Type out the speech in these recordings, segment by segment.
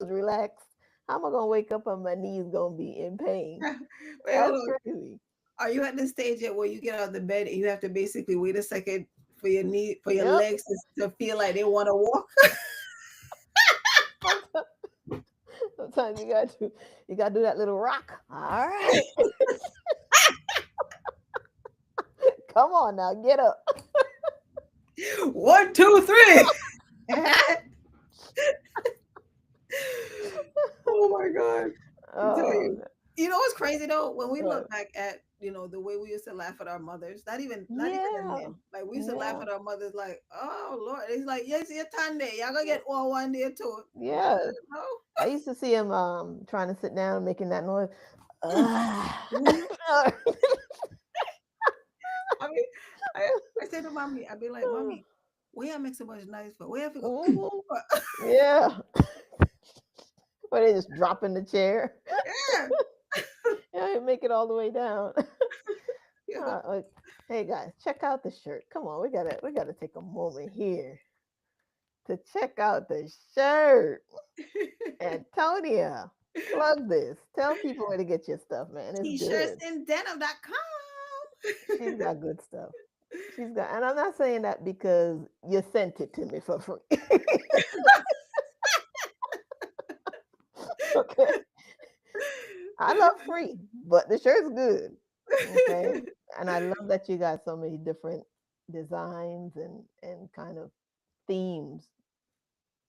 was relaxed. How am I gonna wake up and my knees gonna be in pain? Wait, hold That's on. crazy. Are you at the stage yet where you get out of the bed and you have to basically wait a second for your knee, for your Yep. legs to feel like they want to walk? Sometimes, sometimes you got to do that little rock. All right, come on now, get up. 1, 2, 3. Oh my God. I tell Oh, you. You know what's crazy though? When we uh, look back at, the way we used to laugh at our mothers, not even the yeah, men. Like we used to laugh yeah, at our mothers like, oh Lord. It's like, yes, your turn there. Y'all gonna get all one day too. yeah. No. I used to see him trying to sit down, making that noise. Mhm. I mean, I, I say to mommy, I'd be like, mommy, where y'all make so much noise for? Where you have to go? Mhm. Yeah, or they just drop in the chair. Yeah. Yeah, make it all the way down. Yeah. Like, hey guys, check out the shirt. Come on, we gotta take a moment here to check out the shirt. Antonia, plug this. Tell people where to get your stuff, man. It's T-shirts good. and denim.com. She's got good stuff. She's got, and I'm not saying that because you sent it to me for free. Okay, I love free, but the shirt's good. Okay, and I love that you got so many different designs and kind of themes.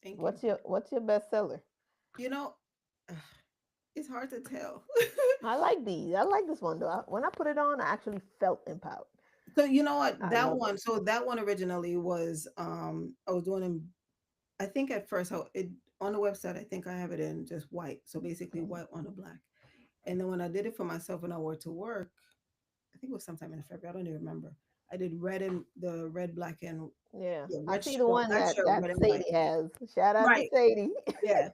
Thank you. What's your bestseller? You know, it's hard to tell. I like these. I like this one though. When I put it on, I actually felt empowered. So you know what? I That love it. one. So that one originally was I was doing them. I think at first how it on the website. I think I have it in just white. So basically Mhm. white on a black. And then when I did it for myself when I wore it to work, I think it was sometime in February. I don't even remember. I did red and the red, black, and Yeah, yeah, I see the one black that shirt, that red and white. Sadie has. Shout out to Right. Sadie. Yeah.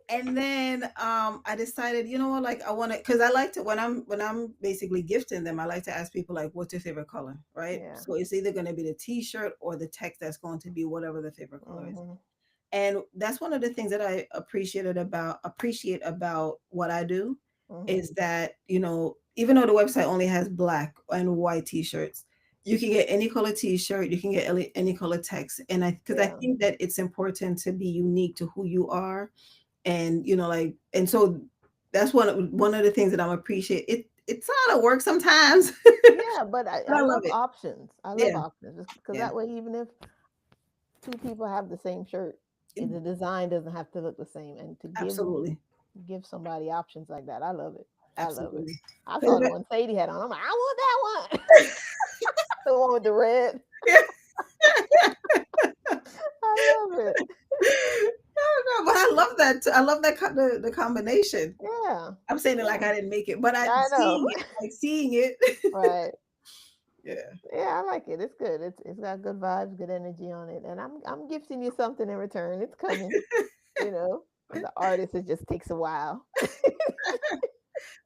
And then I decided, you know what, like I want to, because I like to when I'm basically gifting them, I like to ask people like, what's your favorite color, right? Yeah. So it's either going to be the T-shirt or the text that's going to be whatever the favorite color is. Hmm. And that's one of the things that I appreciate about what I do Hmm. is that, even though the website only has black and white T-shirts, you can get any color T-shirt, you can get any color text, and because I Yeah. think that it's important to be unique to who you are, and like, and so that's one of the things that I'm appreciate. It's a lot of work sometimes, Yeah, but I, but I I love love it. options. I love Yeah, options because yeah, that way, even if two people have the same shirt, the design doesn't have to look the same. And to absolutely, give somebody options like that, I love it. I love it. absolutely. I 'Cause saw the that- one Sadie had on. I'm like, I want that one. The one with the red. yeah, I love it. no, but I love that. I love that the combination. Yeah. I'm saying it like Yeah. I didn't make it, but I I know. seeing it, like seeing it. Right. Yeah, Yeah, I like it. It's good. It's got good vibes, good energy on it. And I'm gifting you something in return. It's coming, you know. As an artist, it just takes a while.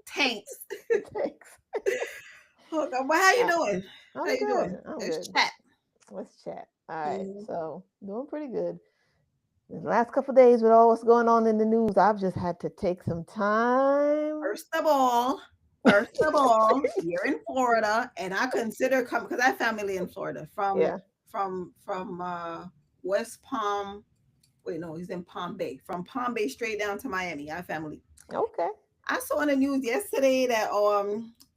thanks. It takes. Oh, God, well, how you I, doing? How I'm you good. doing? I'm Let's good. chat. Let's chat. All right. Mhm. So doing pretty good. The last couple days with all what's going on in the news, I've just had to take some time. First of all, first of all, you're in Florida, and I consider coming because I have family in Florida from Yeah. West Palm. Wait, no, he's in Palm Bay. From Palm Bay straight down to Miami. I have family. Okay. I saw in the news yesterday that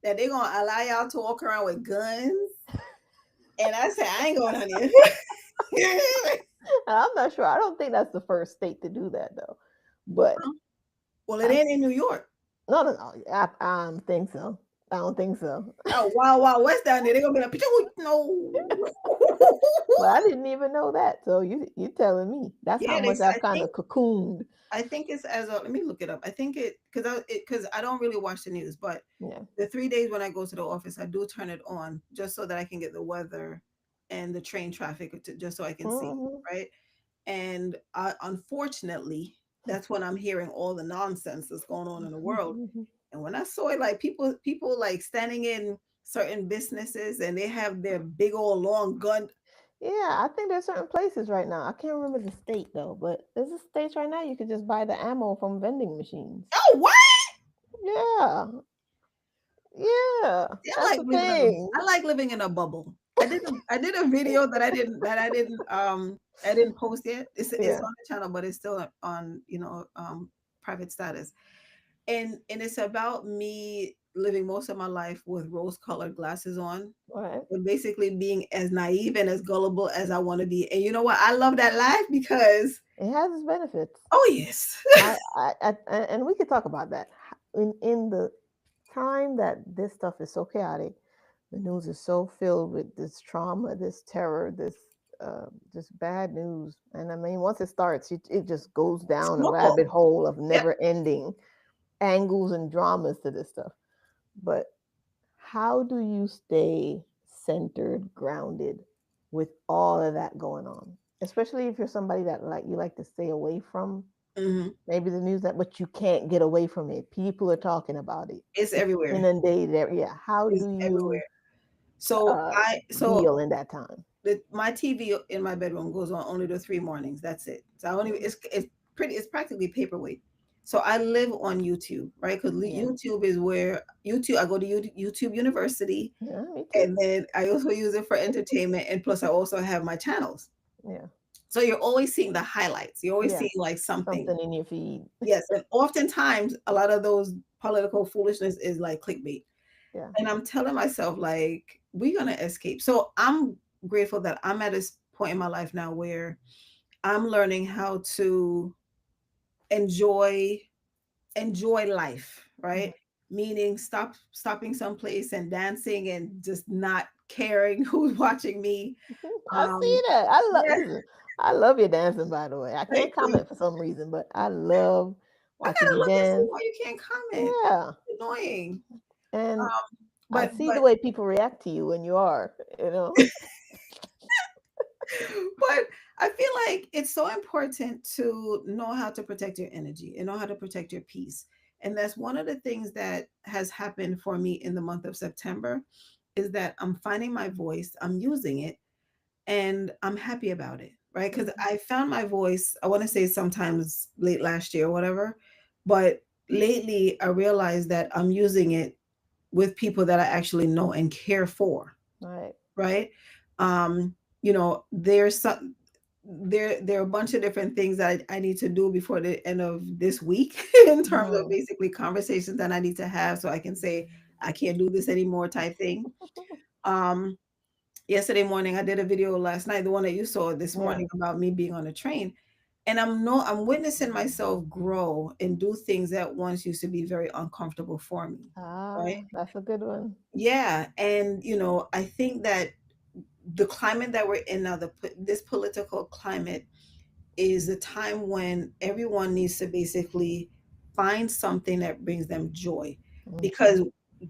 they're gonna allow y'all to walk around with guns, and I said I ain't going on here. I'm not sure. I don't think that's the first state to do that though. But Well, it I ain't in New York. no, no, no. I don't think so. I don't think so. Oh, Wild Wild West down there. They're gonna be like, no. But I didn't even know that. So you telling me that's how Yeah, much I've kind of cocooned. I think it's as a. Let me look it up. I think it because I don't really watch the news, but Yeah. the 3 days when I go to the office, I do turn it on just so that I can get the weather and the train traffic, just so I can see, Hmm. right? And unfortunately, that's when I'm hearing all the nonsense that's going on in the world. And when I saw it, like people like standing in certain businesses and they have their big old long gun. Yeah, I think there's certain places right now. I can't remember the state though, but there's a states right now you could just buy the ammo from vending machines. Oh, what? Yeah, yeah, See, that's the thing. I like living in a bubble. I did a video I didn't post yet. It's Yeah, on the channel, but it's still on, private status. And it's about me living most of my life with rose colored glasses on, right. and basically being as naive and as gullible as I want to be. And you know what? I love that life because, It has its benefits. oh yes. And we could talk about that in the time that this stuff is so chaotic. The news is so filled with this trauma, this terror, this just bad news. And I mean, once it starts, it just goes down a Snowball. rabbit hole of Yep. never ending angles and dramas to this stuff. But how do you stay centered, grounded with all of that going on? Especially if you're somebody that you like to stay away from Hmm. maybe the news that, but you can't get away from it. People are talking about it. It's It's everywhere. inundated. Yeah. How It's do you everywhere. So deal in that time? my TV in my bedroom goes on only the 3 mornings. That's it. So I only Mm, it's practically paperweight. So I live on YouTube, right? Because yeah. YouTube, I go to YouTube University, Yeah. Me too. and then I also use it for entertainment, and plus I also have my channels. Yeah. So you're always seeing the highlights. You're always Yeah. seeing like something. Something in your feed. Yes, and oftentimes a lot of those political foolishness is like clickbait. Yeah. And I'm telling myself, like, we're gonna escape. So I'm grateful that I'm at this point in my life now where I'm learning how to enjoy life, Mhm. right? Meaning stopping someplace and dancing and just not caring who's watching me. I Um, see that. I love yeah, listen. I love your dancing, by the way. I thank can't you. comment for some reason, but I love I watching gotta you look and see dance. why you can't comment. Yeah. Annoying. And I see But the way people react to you when you are. but I feel like it's so important to know how to protect your energy and know how to protect your peace. And that's one of the things that has happened for me in the month of September is that I'm finding my voice, I'm using it, and I'm happy about it, right? Because Mhm. I found my voice, I want to say sometimes late last year or whatever, but lately I realized that I'm using it with people that I actually know and care for, Right. right? Um, there's some there are a bunch of different things that I need to do before the end of this week in terms of Mhm. basically conversations that I need to have so I can say I can't do this anymore type thing. Um, Yesterday morning I did a video last night, the one that you saw this Yeah. morning about me being on a train. And I'm witnessing myself grow and do things that once used to be very uncomfortable for me. Right. That's a good one. Yeah. And I think that the climate that we're in now, this political climate, is the time when everyone needs to basically find something that brings them joy. Mhm. Because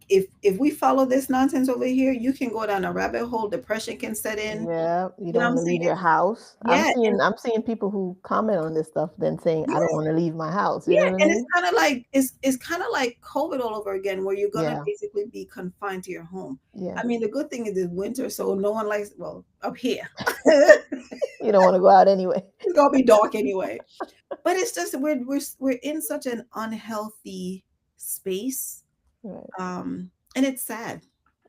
if we follow this nonsense over here, you can go down a rabbit hole, depression can set in. Yeah, you You know don't what I'm want to leave saying? your house. I'm Yeah, seeing and I'm seeing people who comment on this stuff then saying I don't yeah, want to leave my house. You yeah, know what I and it's mean? kind of like it's kind of like COVID all over again, where you're gonna Yeah. basically be confined to your home. Yeah. I mean, the good thing is it's winter, so no one likes, well, up here. You don't want to go out anyway. It's gonna be dark anyway. But it's just we're in such an unhealthy space, Right. and it's sad.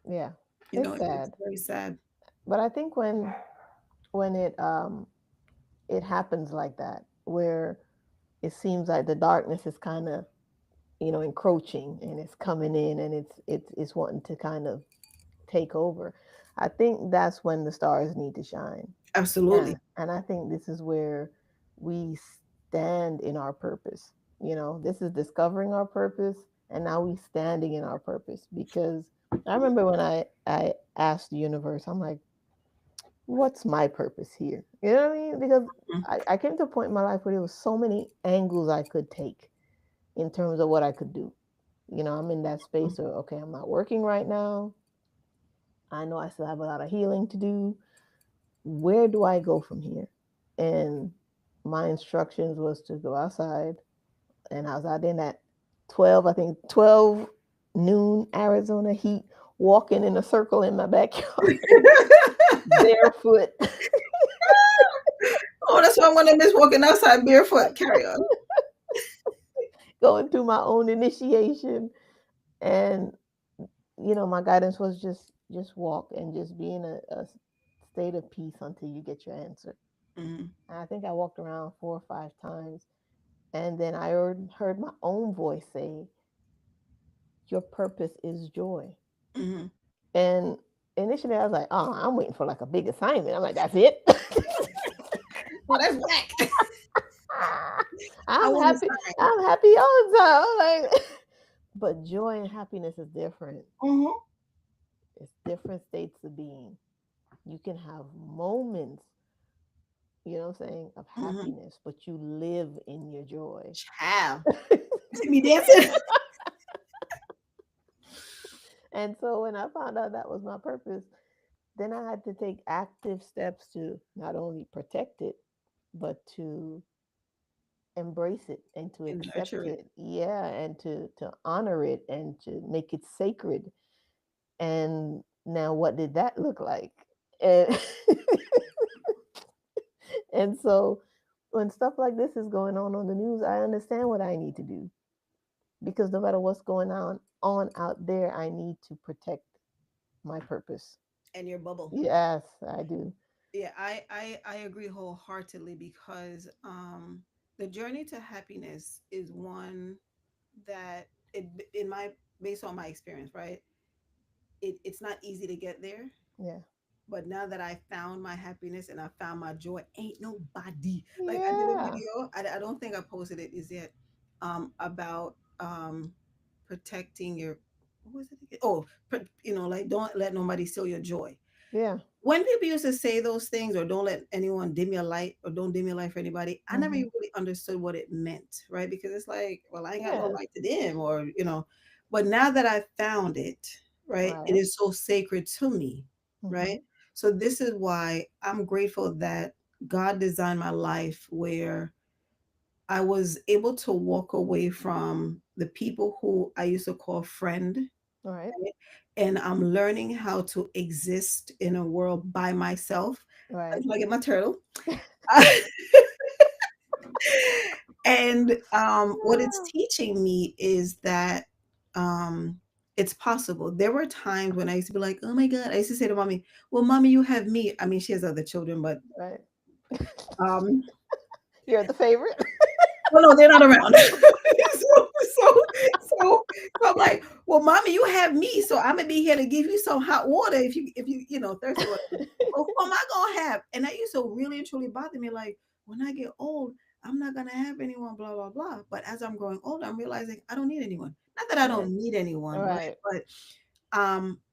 Yeah. You know, It's it's sad. very sad. But I think when it happens like that, where it seems like the darkness is kind of encroaching and it's coming in and it's wanting to kind of take over. I think that's when the stars need to shine. Absolutely. And I think this is where we stand in our purpose. This is discovering our purpose, and now we standing in our purpose. Because I remember when I asked the universe, I'm like, what's my purpose here? You know what I mean? Because Mhm. I came to a point in my life where there was so many angles I could take in terms of what I could do. I'm in that space of, okay, I'm not working right now. I know I still have a lot of healing to do. Where do I go from here? And my instructions was to go outside, and I was out in that 12, I think 12 noon Arizona heat, walking in a circle in my backyard. barefoot, Oh, that's why I'm gonna miss walking outside barefoot. Carry on. going through my own initiation. And my guidance was just walk and just be in a state of peace until you get your answer. Mm-hmm. And I think I walked around 4 or 5 times, and then I heard my own voice say, "Your purpose is joy." Mm-hmm. And initially, I was like, "Oh, I'm waiting for like a big assignment." I'm like, "That's it." Oh, that's whack. I I'm want to happy. sign. I'm happy all the time. I'm like, but joy and happiness is different. Mm-hmm. It's different states of being. You can have moments, what I'm saying, of Mm-hmm. happiness, but you live in your joy. Child. You see me dancing? And so when I found out that was my purpose, then I had to take active steps to not only protect it, but to embrace it and to And nurture accept it. it. Yeah, and to honor it and to make it sacred. And now what did that look like? And and so when stuff like this is going on the news, I understand what I need to do, because no matter what's going on out there, I need to protect my purpose. And your bubble. Yes, I do. Yeah, I agree wholeheartedly because the journey to happiness is one that it in my based on my experience, right? It's not easy to get there. Yeah. But now that I found my happiness and I found my joy, ain't nobody like I did a Yeah. video. I don't think I posted it is yet about protecting your what was it again? Oh, like don't let nobody steal your joy. Yeah. When people used to say those things, or don't let anyone dim your light, or don't dim your light for anybody, I never Hmm. really understood what it meant, right? Because it's like, well, I ain't got no Yeah. light to dim, or. But now that I found it, right, it Right. is so sacred to me, Hmm. right? So this is why I'm grateful that God designed my life where I was able to walk away from the people who I used to call friend, All right. right? And I'm learning how to exist in a world by myself Right. until I get my turtle. And what it's Yeah. teaching me is that um, it's possible. There were times when I used to be like, oh my God, I used to say to mommy, well, mommy, you have me. I mean, she has other children, but Right. um, You're the favorite. well, no, they're not around. So, so, so I'm like, well, mommy, you have me, so I'm gonna be here to give you some hot water if you thirsty. Whatever. But who am I gonna have? And that used to really and truly bother me. Like when I get old, I'm not gonna have anyone. Blah blah blah. But as I'm growing older, I'm realizing I don't need anyone. Not that I Right. don't need anyone, right? Right. But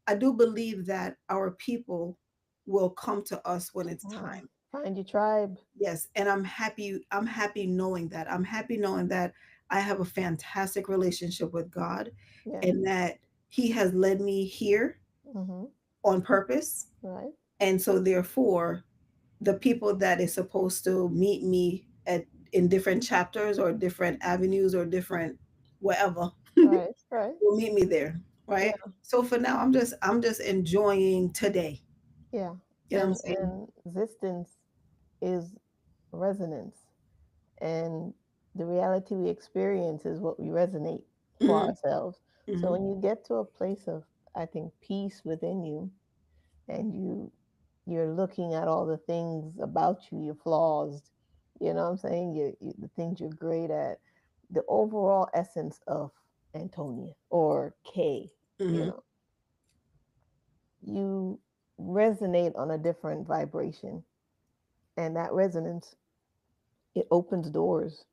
I do believe that our people will come to us when it's Wow. time. Find your tribe. Yes, and I'm happy. I'm happy knowing that. I'm happy knowing that I have a fantastic relationship with God, Yeah. and that He has led me here Hmm. on purpose. Right. And so, therefore, the people that is supposed to meet me at in different chapters or different avenues or different whatever Right. Right. will meet me there. Right. Yeah. So for now, I'm just enjoying today. Yeah. You know what I'm saying? And existence is resonance, and the reality we experience is what we resonate for Hmm. ourselves. So Hmm. when you get to a place of, I think, peace within you, and you're looking at all the things about you, your flaws, what I'm saying, the things you're great at, the overall essence of Antonia or Kay, you Hmm. know, you resonate on a different vibration, and that resonance, it opens doors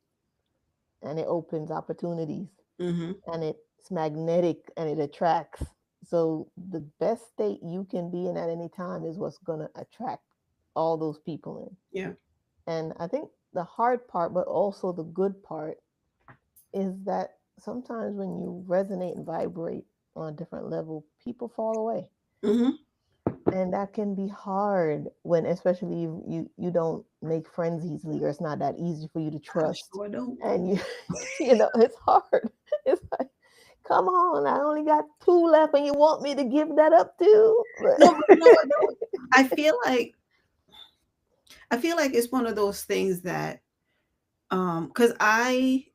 and it opens opportunities, Hmm. and it's magnetic and it attracts. So the best state you can be in at any time is what's going to attract all those people in. Yeah. And I think the hard part, but also the good part, is that sometimes when you resonate and vibrate on a different level, people fall away. Hmm. And that can be hard when, especially, you don't make friends easily, or it's not that easy for you to I trust. sure don't. And you, it's hard. It's like, come on, I only got two left, and you want me to give that up too? No, but you know what though? I feel like I feel like it's one of those things that because I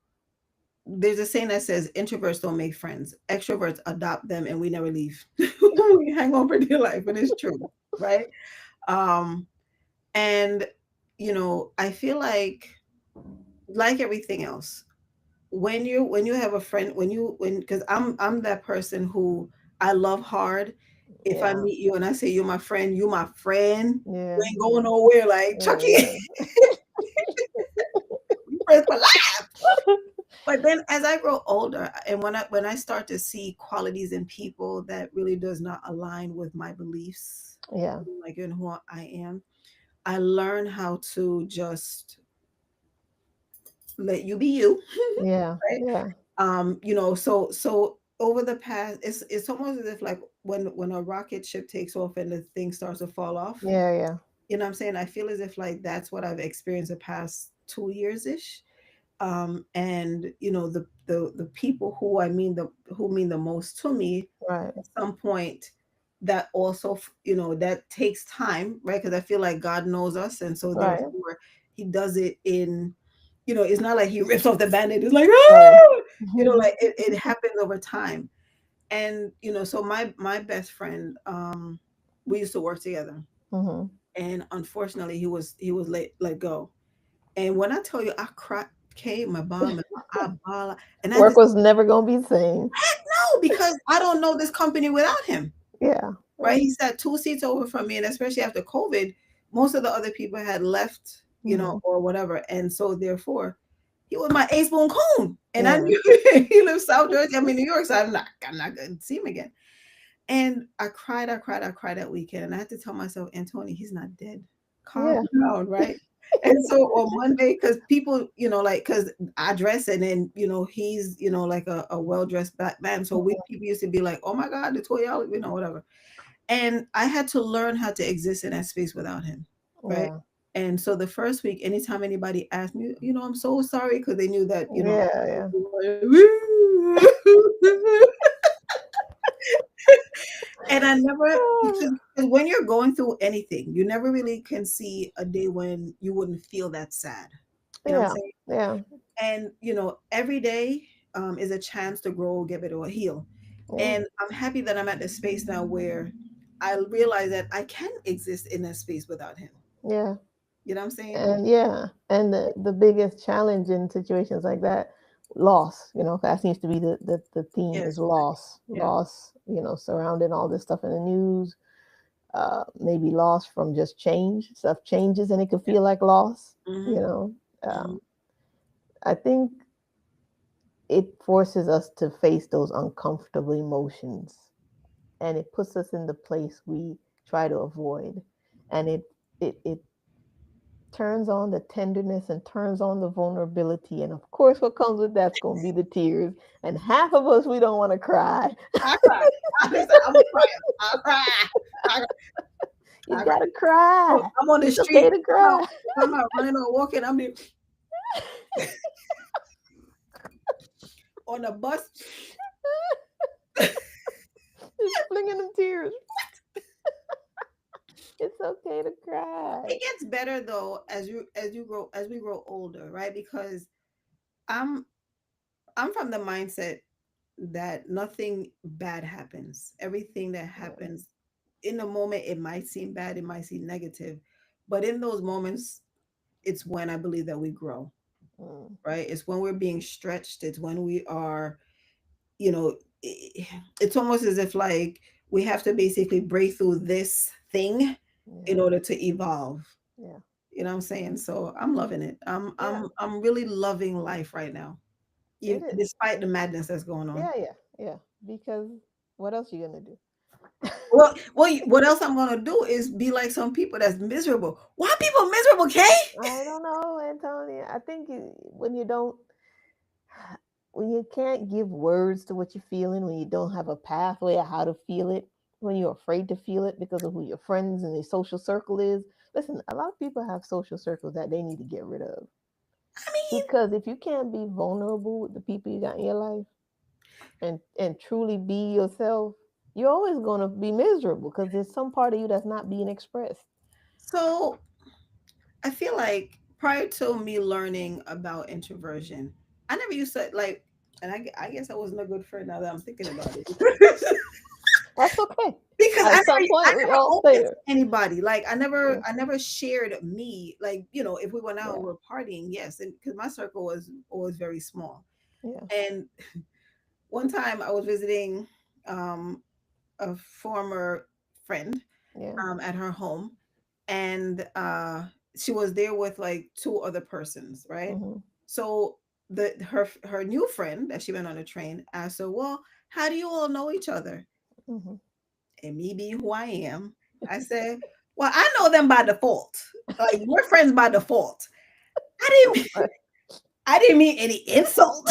there's a saying that says introverts don't make friends, extroverts adopt them, and we never leave. We hang on for dear life, and it's true, right? Um, and I feel like everything else, when you have a friend, when because I'm that person who I love hard. If I Yeah, meet you and I say you're my friend, you my friend. You yeah, ain't going nowhere, like Chucky. yeah, We friends for life. But then as I grow older, and when I start to see qualities in people that really does not align with my beliefs, yeah, like in who I am, I learn how to just let you be you, yeah, right? yeah, So over the past, it's almost as if like when a rocket ship takes off and the thing starts to fall off. yeah, yeah, You know what I'm saying? I feel as if like that's what I've experienced the past 2 years ish. And the people who mean the most to me, right, at some point, that also that takes time, right? Because I feel like God knows us, and so right, therefore He does it in, it's not like He rips off the band-aid. It's like, right. ah! Like it happens over time. And so my best friend, we used to work together, Hmm. and unfortunately he was let go. And when I tell you, I cried, came my bomb and my eyeball, and I Work just, was never gonna be the same. heck no, because I don't know this company without him. Yeah, Right? right. He sat 2 seats over from me, and especially after COVID, most of the other people had left, Hmm. or whatever, and so therefore, he was my ace boon coon, and I Yeah, knew he lived South Jersey. I'm in New York, so I'm not going to see him again. And I cried that weekend, and I had to tell myself, Antonia, he's not dead. Calm yeah, down, right? And so on Monday, because people, like, because I dress, and then he's like a well dressed black man, so we people used to be like, oh my God, the toy, whatever. And I had to learn how to exist in that space without him, right? yeah, And so the first week, anytime anybody asked me, I'm so sorry, because they knew that, yeah, yeah. and I never, because when you're going through anything, you never really can see a day when you wouldn't feel that sad. You know what I'm Yeah, saying? yeah, And every day is a chance to grow, get better, or heal. yeah, And I'm happy that I'm at this space now where I realize that I can exist in that space without him. yeah. You know what I'm saying? And yeah, and the biggest challenge in situations like that, loss, that seems to be the theme is Yes. loss. Yeah. Loss, surrounding all this stuff in the news, maybe loss from just change. Stuff changes and it could Yeah. feel like loss, you Hmm. know. Hmm. I think it forces us to face those uncomfortable emotions, and it puts us in the place we try to avoid, and it turns on the tenderness and turns on the vulnerability. And of course, what comes with that's going to be the tears. And half of us, we don't want to cry. I cry. I'm a crier. I cry. I, You I cry. got to cry. I'm on the It's street. okay to cry. If I'm out running or walking, I'm on the bus. Just flinging them tears. It's okay to cry. It gets better though as we grow older, right? Because I'm I'm from the mindset that nothing bad happens. Everything that happens in the moment, it might seem bad, it might seem negative, but in those moments, it's when I believe that we grow, Mm, right? It's when we're being stretched. It's when we are, you know, it's almost as if like we have to basically break through this thing in yeah, order to evolve. yeah, You know what I'm saying? So I'm loving it. I'm yeah. I'm I'm really loving life right now, It even is. despite the madness that's going on. Yeah, yeah, yeah. Because what else you gonna do? What else I'm gonna do is be like some people that's miserable. Why people miserable, Kay? I don't know, Antonia. I think when you don't, when you can't give words to what you're feeling, when you don't have a pathway of how to feel it, when you're afraid to feel it because of who your friends and your social circle is. Listen, a lot of people have social circles that they need to get rid of, I mean, because if you can't be vulnerable with the people you got in your life, and truly be yourself, you're always going to be miserable because there's some part of you that's not being expressed. So I feel like prior to me learning about introversion, I never used to like, and I guess I wasn't a good friend now that I'm thinking about it. That's okay. Because At some I point, we never all opened say to it. anybody. Like Yeah, I never shared me. Like, you know, if we went out and yeah, we're partying, yes, and because my circle was always very small. yeah, And one time I was visiting um a former friend yeah. at her home, and she was there with like two other persons, right? Mm-hmm, So her new friend that she met on the train asked her, "Well, how do you all know each other?" mm-hmm. And me being who I am, I said, "Well, I know them by default. Like we're friends by default." I didn't Right, I didn't mean any insult,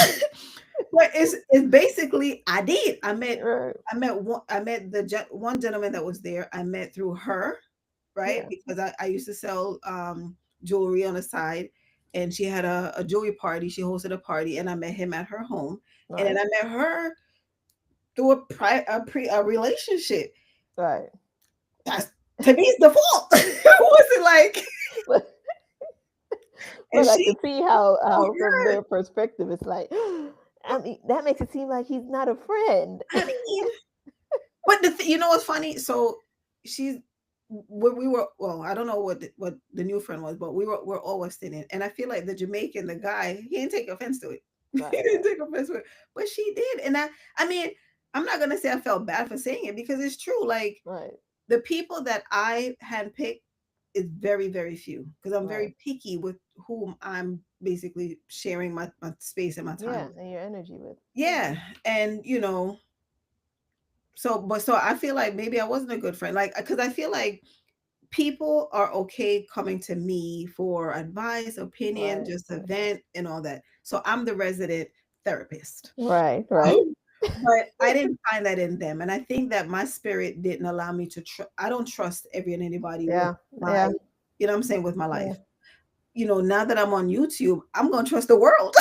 but it's basically I did. right. I met one gentleman that was there. I met through her, right? Yeah, Because I used to sell jewelry on the side, and she had a jewelry party. She hosted a party, and I met him at her home, and then right, I met her through a relationship. right. That's to me it's default. It wasn't like, But and but I she can see told how from her. their perspective, it's like, I mean, that makes it seem like he's not a friend. I mean, but you know what's funny? So she's when we were, well, I don't know what the new friend was, but we're all West Indian, and I feel like the Jamaican, the guy, he didn't take offense to it. He Right, didn't right. take offense to it, but she did, and I mean, I'm not gonna say I felt bad for saying it because it's true. Like Right, the people that I handpick is very very few because I'm right. very picky with whom I'm basically sharing my space and my time Yeah, with. and your energy with. Yeah. Yeah, and you know, so I feel like maybe I wasn't a good friend, like because I feel like people are okay coming to me for advice, opinion, Right, just a right, vent and all that. So I'm the resident therapist. right, right. But I didn't find that in them. And I think that my spirit didn't allow me to I don't trust every and anybody with Yeah, my, yeah, you know what I'm saying, with my yeah. life. You know, now that I'm on YouTube, I'm gonna trust the world.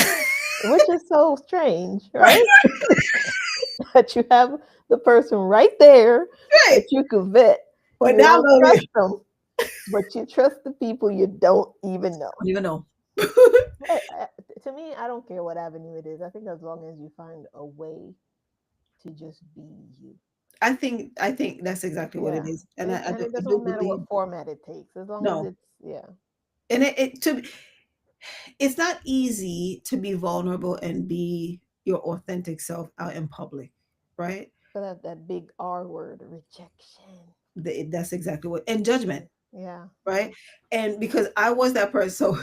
Which is so strange, Right, right? That you have the person right there right. that you could vet. But You now don't I'm gonna trust be, them, but you trust the people you don't even know. I don't even know. I, to me, I don't care what avenue it is. I think as long as you find a way to just be you. I think that's exactly what it Yeah. is. And And it I do doesn't matter believe, what format it takes, as long as no. it's, yeah. And it's not easy to be vulnerable and be your authentic self out in public, right? So that big R word, rejection. That's exactly what, and judgment, Yeah, right? yeah. And because I was that person, so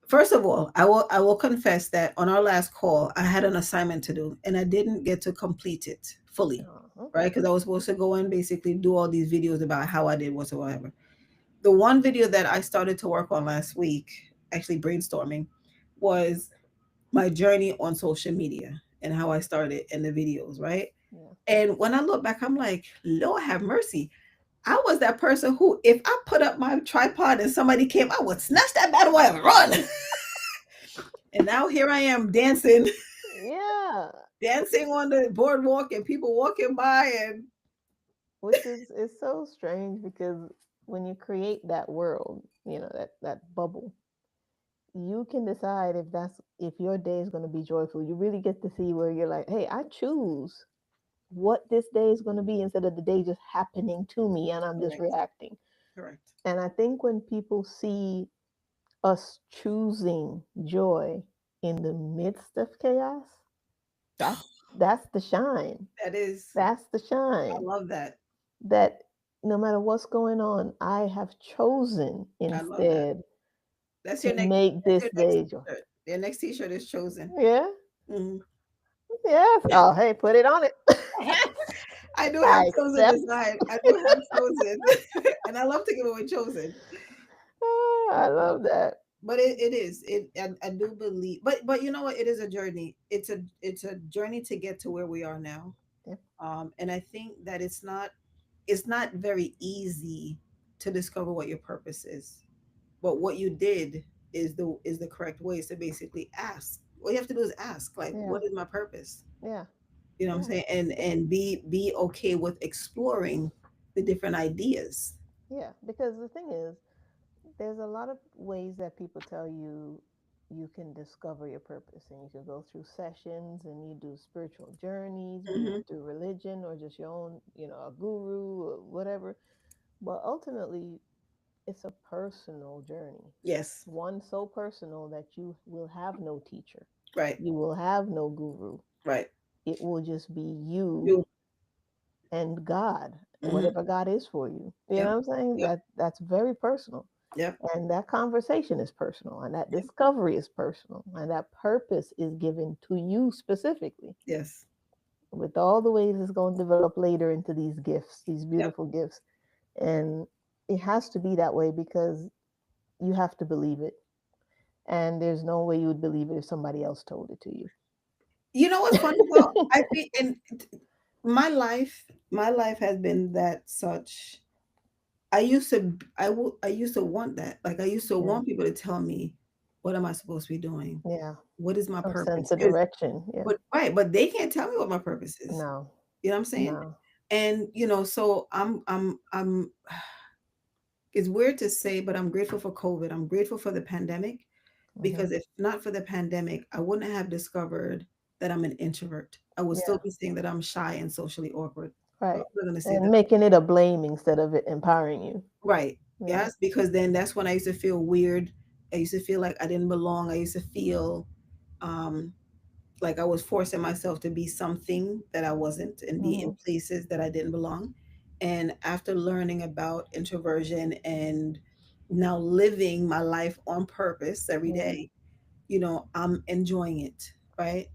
first of all, I will confess that on our last call, I had an assignment to do, and I didn't get to complete it fully, Oh, right? okay. Because I was supposed to go and basically do all these videos about how I did whatsoever. The one video that I started to work on last week, actually brainstorming, was my journey on social media and how I started in the videos, right? Yeah. And when I look back, I'm like, Lord have mercy. I was that person who, if I put up my tripod and somebody came, I would snatch that bad boy and run. And now here I am dancing, Yeah. dancing on the boardwalk and people walking by and Which is so strange because when you create that world, that bubble, you can decide if your day is going to be joyful. You really get to see where you're like, hey, I choose what this day is going to be instead of the day just happening to me and I'm just correct, reacting. correct. And I think when people see us choosing joy in the midst of chaos, that's that's the shine. That is, That's the I shine. love that. That no matter what's going on, I have chosen I love that. instead That's to your next. make That's this your next day joy. T-shirt. Your next T-shirt is chosen. Yeah. Mhm. Yes. Oh, hey, put it on it. I do have I chosen accept. design. I do have chosen, and I love to give away chosen. Ah, I love that. But it is it. I do believe, but you know what? It is a journey. It's a journey to get to where we are now. Yeah. And I think that it's not very easy to discover what your purpose is. But what you did is the correct way. Is to basically ask. All you have to do is ask, like, Yeah. what is my purpose? Yeah. You know what I'm Yeah. saying? And be okay with exploring the different ideas. Yeah. Because the thing is, there's a lot of ways that people tell you you can discover your purpose, and you can go through sessions and you do spiritual journeys, be it Hmm. through religion or just your own, a guru or whatever. But ultimately, it's a personal journey. Yes. One so personal that you will have no teacher. Right. You will have no guru. Right. It will just be you You. and God, Hmm. whatever God is for you. You Yep. know what I'm saying? Yep. That's very personal. Yep. And that conversation is personal, and that discovery is personal, and that purpose is given to you specifically, Yes. with all the ways it's going to develop later into these gifts, these Yep. beautiful gifts. And it has to be that way because you have to believe it. And there's no way you would believe it if somebody else told it to you. You know what's funny though? I think in my life has been that such. I used to want that. Like I used to Yeah. want people to tell me, what am I supposed to be doing? Yeah. What is my Some purpose? sense of direction. Yeah. But right, but they can't tell me what my purpose is. No. You know what I'm saying? No. And so I'm it's weird to say, but I'm grateful for COVID. I'm grateful for the pandemic Hmm. because if not for the pandemic, I wouldn't have discovered that I'm an introvert. I would still Yeah. be saying that I'm shy and socially awkward. I'm Right. not gonna say And that. making it a blame instead of it empowering you. Right. Yeah. Yes, because then that's when I used to feel weird. I used to feel like I didn't belong. I used to feel um like I was forcing myself to be something that I wasn't and be in Hmm. places that I didn't belong. And after learning about introversion and now living my life on purpose every Yeah. day, I'm enjoying it, right?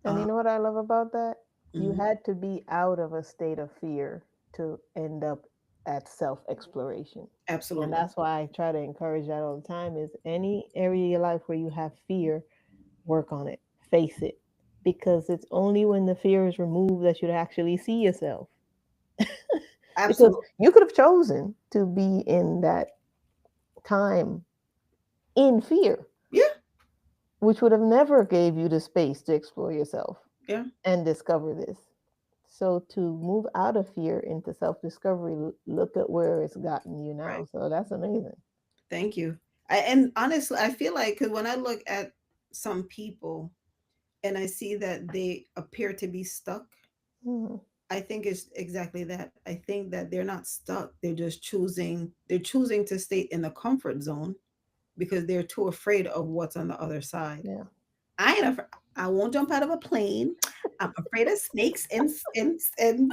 And you Uh, know what I love about that? You mhm, had to be out of a state of fear to end up at self exploration. And absolutely. that's why I try to encourage that all the time is any area of your life where you have fear, work on it, face it. Because it's only when the fear is removed that you'd actually see yourself. Because Absolutely. you could have chosen to be in that time in fear, Yeah. which would have never gave you the space to explore yourself Yeah. and discover this. So to move out of fear into self discovery, look at where it's gotten you Right. now. So that's amazing. Thank you. And honestly, I feel like because when I look at some people and I see that they appear to be stuck, Mhm. I think it's exactly that. I think that they're not stuck. They're choosing to stay in the comfort zone because they're too afraid of what's on the other side. Yeah. I ain't afraid. I won't jump out of a plane. I'm afraid of snakes and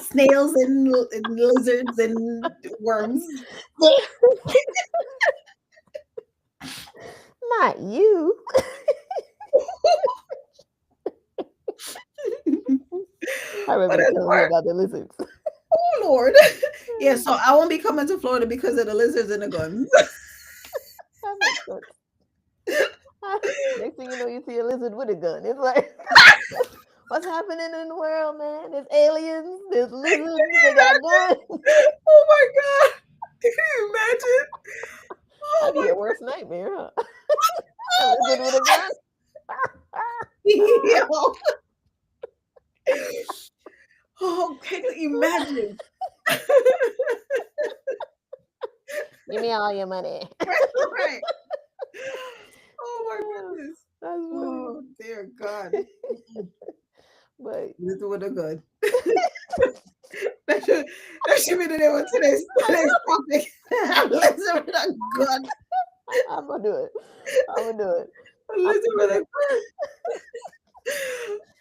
snails and lizards and worms. Not you. I But remember you as telling me far, about the lizards. oh Lord, yeah. So I won't be coming to Florida because of the lizards and the guns. That makes sense. Next thing you know, you see a lizard with a gun. It's like, what's happening in the world, man? There's aliens, there's lizards, they got guns. Oh my God! Can you imagine? Oh That'd be my your worst nightmare, huh? A lizard with a gun. God! Yo. Oh, can you imagine? Give me all your money. Right. Oh my goodness. That's funny. Oh dear God. Mm-mm. But This would have good. That should that should be the name of today's topic. Listen with a gun. I'm gonna do it. I'm gonna do it. I'm Listen gonna with do a it. gun.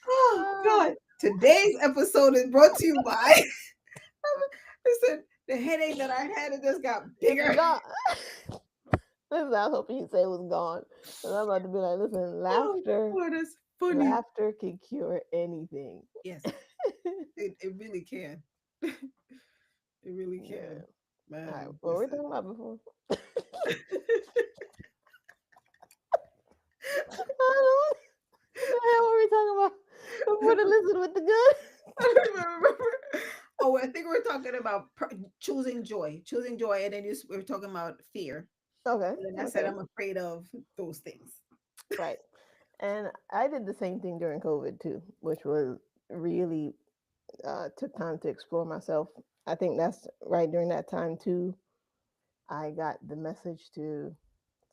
Oh Ah, God. Today's episode is brought to you by listen, the headache that I had, it just got it's bigger. gone. Listen, I was hoping you say it was gone. And I'm about to be like, listen, Oh laughter, God, that's funny. laughter can cure anything. Yes, it really can. It really can. Yeah. All right. Man, What were we listen. talking about before? What the hell were we talking about before the lizard with the gun? I don't even remember. Oh, I think we're talking about choosing joy, and then we were talking about fear. Okay. And then I said Okay. I'm afraid of those things. Right. And I did the same thing during COVID too, which was really took time to explore myself. I think that's right during that time too. I got the message to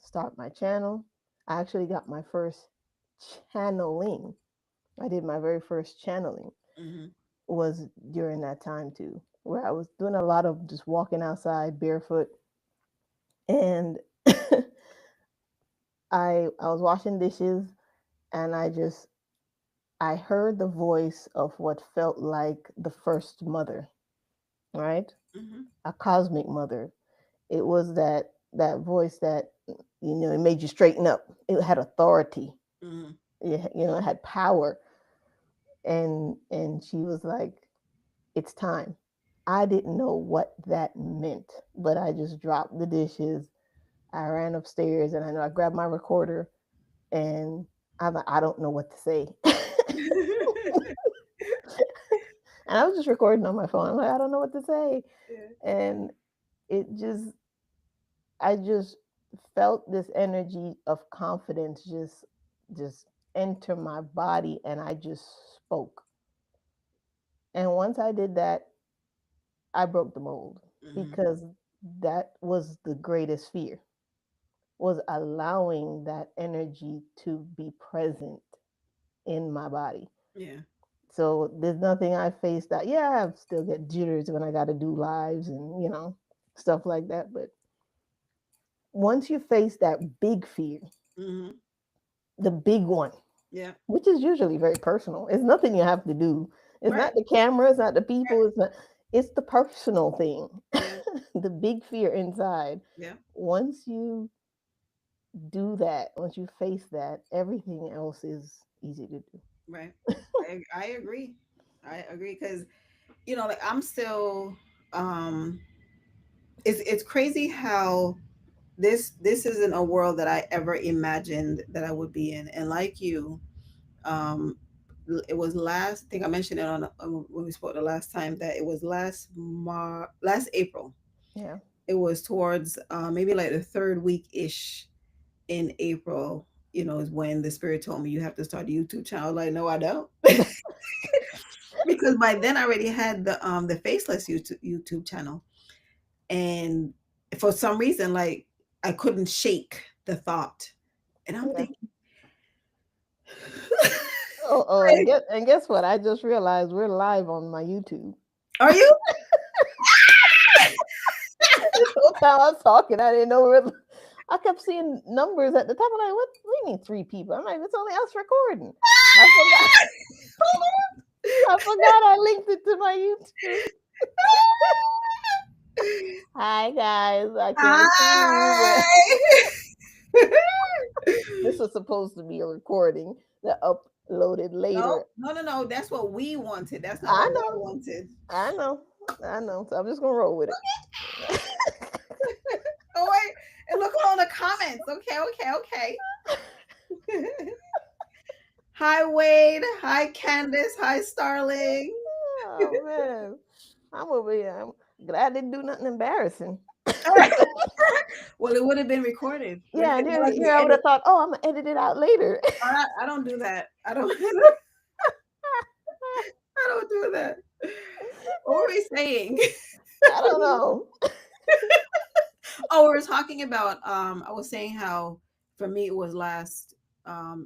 start my channel. I actually got my first channeling. I did my very first channeling Hmm. was during that time too, where I was doing a lot of just walking outside barefoot, and I was washing dishes, and I heard the voice of what felt like the first mother, right? Hmm. A cosmic mother. It was that voice that, it made you straighten up. It had authority. Hmm. It had power. And she was like, "It's time." I didn't know what that meant, but I just dropped the dishes. I ran upstairs, and I know I grabbed my recorder, and I'm like, I don't know what to say. And I was just recording on my phone. I'm like, I don't know what to say. Yeah. And it just, I just felt this energy of confidence just enter my body, and I just spoke. And once I did that, I broke the mold, Hmm. because that was the greatest fear, was allowing that energy to be present in my body. Yeah. So there's nothing I faced that, yeah, I still get jitters when I got to do lives and, stuff like that. But once you face that big fear, Hmm. the big one, Yeah. which is usually very personal, it's nothing you have to do. It's Right. not the camera, it's not the people, it's the personal thing, Yeah. the big fear inside. Yeah. Once you do that, once you face that, everything else is easy to do. Right. I agree. I agree because like I'm still um it's crazy how this isn't a world that I ever imagined that I would be in. And like you, um it was last, I think I mentioned it on when we spoke the last time, that it was last April. Yeah. It was towards maybe like the third week ish in April, is when the spirit told me you have to start a YouTube channel. I was like, no, I don't. Because by then I already had the faceless YouTube channel. And for some reason, like, I couldn't shake the thought. And I'm Yeah. thinking, Oh, and guess what? I just realized we're live on my YouTube. are you? This whole time I was talking, I didn't know I kept seeing numbers at the top. I'm like, what? We need 3 people. I'm like, it's only us recording. I forgot. I forgot I linked it to my YouTube. Hi guys, I can't see you, but Hi. this was supposed to be a recording that uploaded No, later. no, no, no. That's what we wanted. That's not I what God know, wanted. I know, I know. So I'm just gonna roll with it. Oh wait, and look at all the comments. Okay, okay, okay. Hi Wade. Hi Candace. Hi Starling. Oh man, I'm over here. I'm glad I didn't do nothing embarrassing. Well, it would have been recorded. Where Yeah, and here technology I would edit. have thought, oh, I'm gonna edit it out later. I don't do that. I don't. I don't do that. What were we saying? I don't know. Oh, we were talking about. I was saying how for me it was last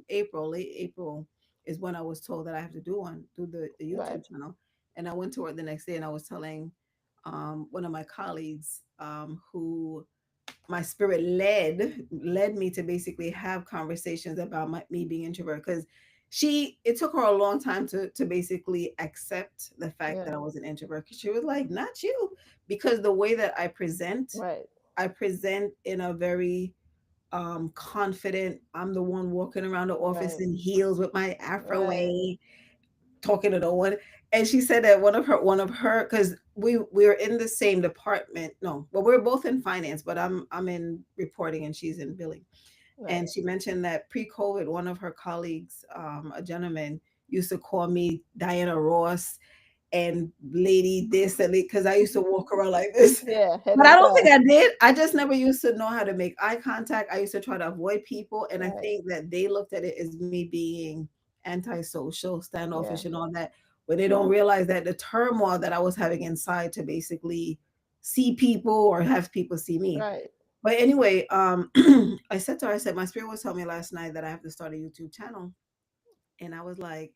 April, late April is when I was told that I have to do the Right. YouTube channel, and I went to work the next day and I was telling one of my colleagues who my spirit led me to basically have conversations about me being introvert, because it took her a long time to basically accept the fact Yeah. that I was an introvert, because she was like, not you, because the way that Right. I present in a very confident, I'm the one walking around the office Right. in heels with my afro Right. way, talking to no one. And she said that one of her, because we were in the same department. No, but we're both in finance, but I'm in reporting and she's in billing. Right. And she mentioned that pre-COVID, one of her colleagues, a gentleman, used to call me Diana Ross, and lady this and because I used to walk around like this. Yeah, head But I and don't think cross. I did. I just never used to know how to make eye contact. I used to try to avoid people. And I Right. think that they looked at it as me being antisocial, standoffish, Yeah. and all that. But they don't realize that the turmoil that I was having inside to basically see people or have people see me. Right. But anyway, I said to her, I said, my spirit was telling me last night that I have to start a YouTube channel. And I was like,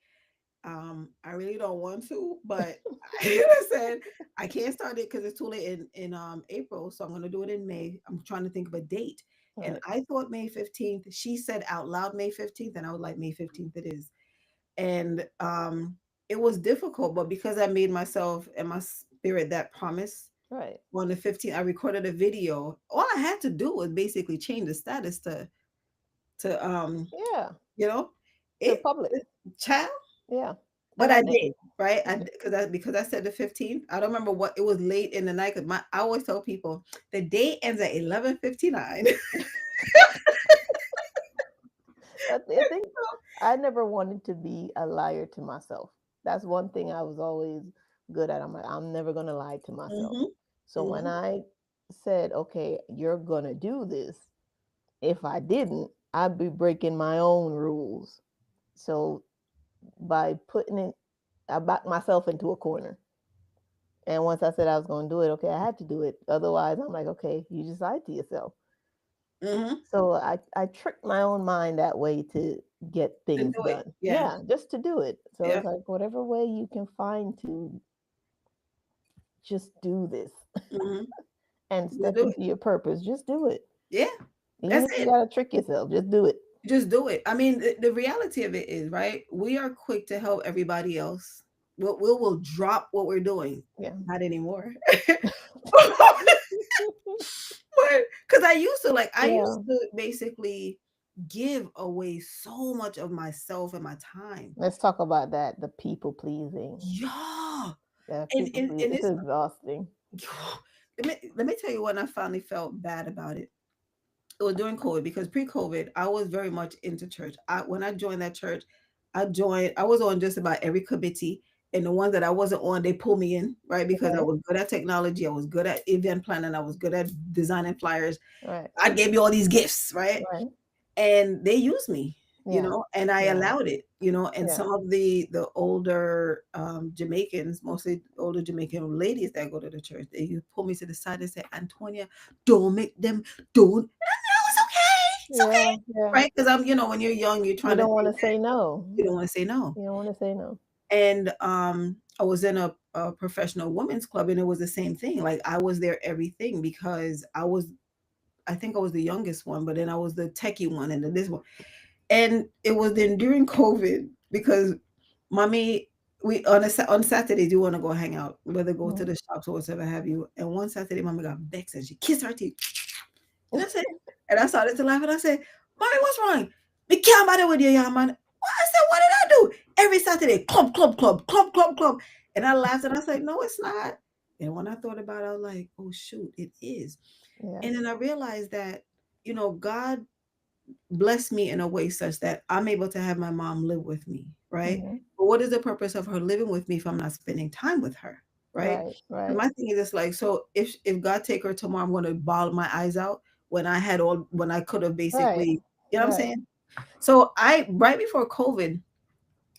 I really don't want to, but I said I can't start it because it's too late in April, so I'm gonna do it in May. I'm trying to think of a date, and Right. I thought May 15th. She said out loud May 15th, and I was like May 15th it is, and it was difficult, but because I made myself and my spirit that promise Right. on the 15th, I recorded a video. All I had to do was basically change the status to Yeah. you know To it, public. it child. Yeah. But And I I did. did, right? Because I said the 15th. I don't remember what it was late in the night. Cause I always tell people the day ends at 11:59. I think I never wanted to be a liar to myself. That's one thing I was always good at. I'm like, I'm never gonna lie to myself. Hmm. So when Hmm. I said, okay, you're gonna do this, if I didn't, I'd be breaking my own rules. So by putting it, I backed myself into a corner. And once I said I was going to do it, okay, I had to do it. Otherwise, I'm like, okay, you just lied to yourself. Hmm. So I tricked my own mind that way to get To things do it, done. yeah, Yeah, just to do it. So yeah. it's like whatever way you can find to just do this Hmm. and Just step do it, into your purpose, just do it. yeah. Even That's if you it. got to trick yourself, just do it. Just do it. I mean, the reality of it is, right? We are quick to help everybody else. We'll drop what we're doing. Yeah. Not anymore. Because I used Yeah. to basically give away so much of myself and my time. Let's talk about that. The people pleasing. Yeah. Yeah, And people and, pleasing. and It's it's exhausting. let me tell you when I finally felt bad about it. It was during COVID because pre-COVID, I was very much into church. When I joined that church, I was on just about every committee. And the ones that I wasn't on, they pulled me in, right? Because I Right. was good at technology, I was good at event planning, I was good at designing flyers. Right. I gave you all these gifts, right? Right. And they used me, Yeah. and I Yeah. allowed it, and Yeah. some of the older Jamaicans, mostly older Jamaican ladies that go to the church, they you pull me to the side and say, Antonia, don't make them, don't. It's okay, it's Yeah. okay, Yeah. right? Because when you're young, you're You trying to don't want think to that say no. you don't want to say no. You don't want to say no. And I was in a professional women's club, and it was the same thing. Like I was there everything because I think I was the youngest one, but then I was the techie one, and then this one. And it was then during COVID because mommy, we on Saturdays you want to go hang out, whether go to Mhm. the shops or whatever have you. And one Saturday, mommy got vexed and she kissed her teeth. And I said, and I started to laugh and I said, Mommy, what's wrong? We can't bother with you, young man. What? I said, what did I do? Every Saturday, club, club, club, club, club, club. And I laughed and I said, no, it's not. And when I thought about it, I was like, oh shoot, it is. Yeah. And then I realized that, God bless me in a way such that I'm able to have my mom live with me, right? Hmm. But what is the purpose of her living with me if I'm not spending time with her, right? Right. And Right. my thing is just like, so if God take her tomorrow, I'm going to bawl my eyes out when I could have Right. basically, you know what I'm Right. saying? So I right before COVID,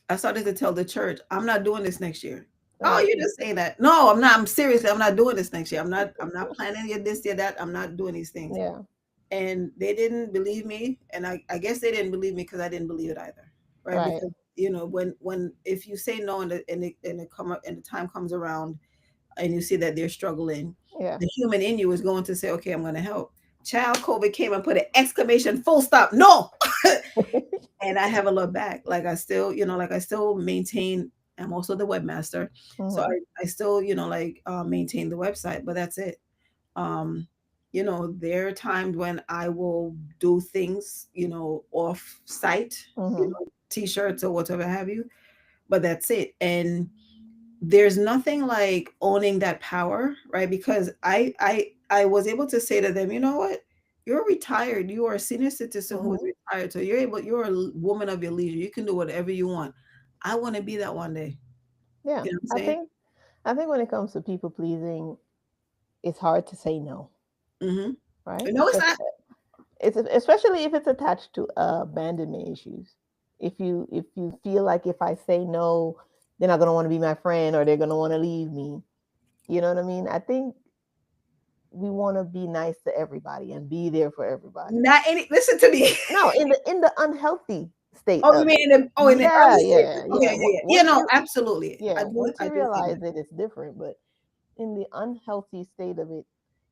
I started to tell the church, I'm not doing this next year. Oh, Right. you're just saying that. No, I'm not. I'm seriously, I'm not doing this next year. I'm not planning this year, that. I'm not doing these things, Yeah. and they didn't believe me, and I guess they didn't believe me because I didn't believe it either, right? Right. Because when if you say no and the time comes around and you see that they're struggling, Yeah. the human in you is going to say, okay, I'm going to help. Child, COVID came and put an exclamation full stop, no. And I haven't looked back. Like I still, like I still maintain. I'm also the webmaster, so Hmm. I still, maintain the website, but that's it. um there are times when I will do things, off site, Hmm. t-shirts or whatever have you, but that's it. And there's nothing like owning that power, right? Because I was able to say to them, you know what, you're retired, you are a senior citizen who is Hmm. retired, so you're a woman of your leisure, you can do whatever you want. I want to be that one day. Yeah. You know what I'm I saying? think. I think when it comes to people pleasing, it's hard to say no, Mm-hmm. right? No, it's not. It's especially if it's attached to abandonment issues. If you feel like if I say no, they're not gonna want to be my friend or they're gonna want to leave me. You know what I mean? I think we want to be nice to everybody and be there for everybody. Not any. Listen to me. No, in the unhealthy state Oh, you of it. mean in in the Yeah, early yeah, stages? Okay, yeah. yeah, yeah. Yeah, Once no, you absolutely. yeah, once I you do think realize that. it, it's different. But in the unhealthy state of it,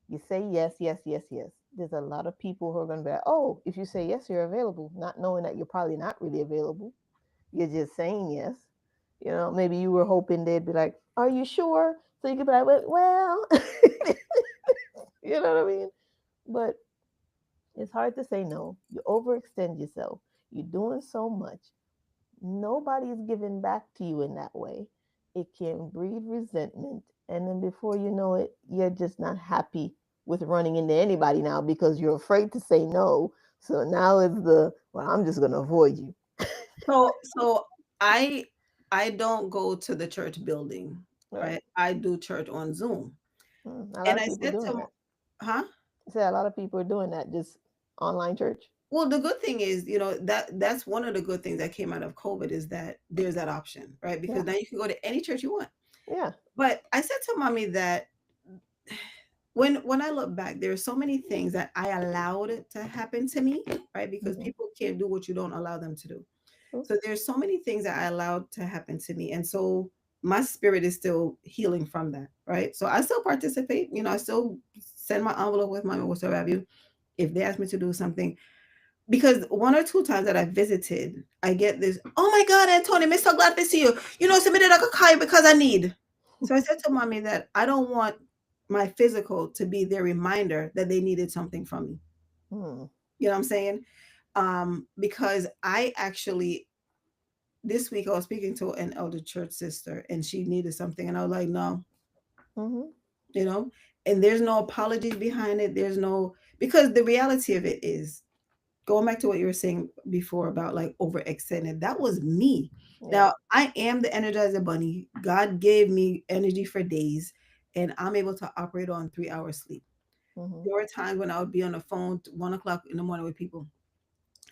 you say yes, yes, yes, yes. There's a lot of people who are going to be like, oh, if you say yes, you're available, not knowing that you're probably not really available. You're just saying yes. Maybe you were hoping they'd be like, are you sure? So you could be like, well, you know what I mean? But it's hard to say no. You overextend yourself. You're doing so much. Nobody's giving back to you in that way. It can breed resentment. And then before you know it, you're just not happy with running into anybody now because you're afraid to say no. So now it's well, I'm just going to avoid you. So I I don't go to the church building, Right. right? I do church on Zoom. A lot And of I people said doing to, that. huh? I say a lot of people are doing that, just online church. Well, the good thing is, that's one of the good things that came out of COVID is that there's that option, right? Because Yeah. now you can go to any church you want. Yeah. But I said to mommy that when I look back, there are so many things that I allowed it to happen to me, right? Because Hmm. people can't do what you don't allow them to do. True. So there's so many things that I allowed to happen to me. And so my spirit is still healing from that, right? So I still participate, I still send my envelope with money, whatsoever have you, if they ask me to do something. Because one or two times that I visited, I get this, oh my God, Antonia, I'm so glad to see you. Submitted like a call because I need. So I said to mommy that I don't want my physical to be their reminder that they needed something from me. Hmm. You know what I'm saying? Because I actually this week I was speaking to an elder church sister and she needed something and I was like, no, Hmm. you know, and there's no apologies behind it. There's no, because the reality of it is, going back to what you were saying before about like overextended, that was me. Yeah. Now I am the energizer bunny. God gave me energy for days and I'm able to operate on 3 hours sleep. Hmm. There were times when I would be on the phone 1 o'clock in the morning with people.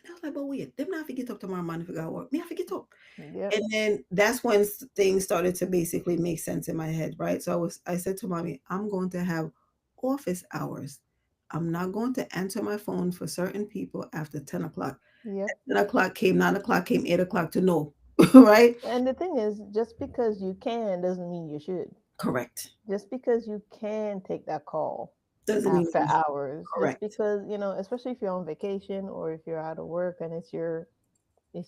I was like, but wait, them not have to get up tomorrow morning if I got work. Me have to get up. Yep. And then that's when things started to basically make sense in my head, right? So I said to mommy, I'm going to have office hours. I'm not going to answer my phone for certain people after 10 o'clock. Yep. 10 o'clock came, 9 o'clock came, 8 o'clock to no. Right? And the thing is, just because you can doesn't mean you should. Correct. Just because you can take that call Doesn't mean after you should. hours, just Correct. because, especially if you're on vacation or if you're out of work and it's your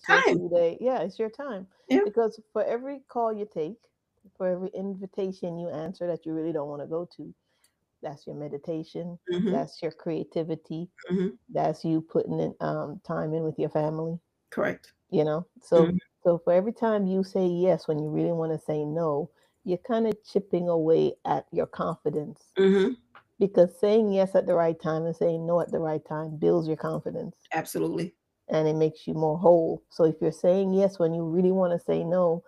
Time. 2 day, yeah, it's your time. Yeah. Because for every call you take, for every invitation you answer that you really don't want to go to, that's your meditation, Hmm. that's your creativity, Hmm. that's you putting in time in with your family, Correct. you know. So Hmm. so for every time you say yes when you really want to say no, you're kind of chipping away at your confidence, Hmm. because saying yes at the right time and saying no at the right time builds your confidence Absolutely. and it makes you more whole. So if you're saying yes when you really want to say no,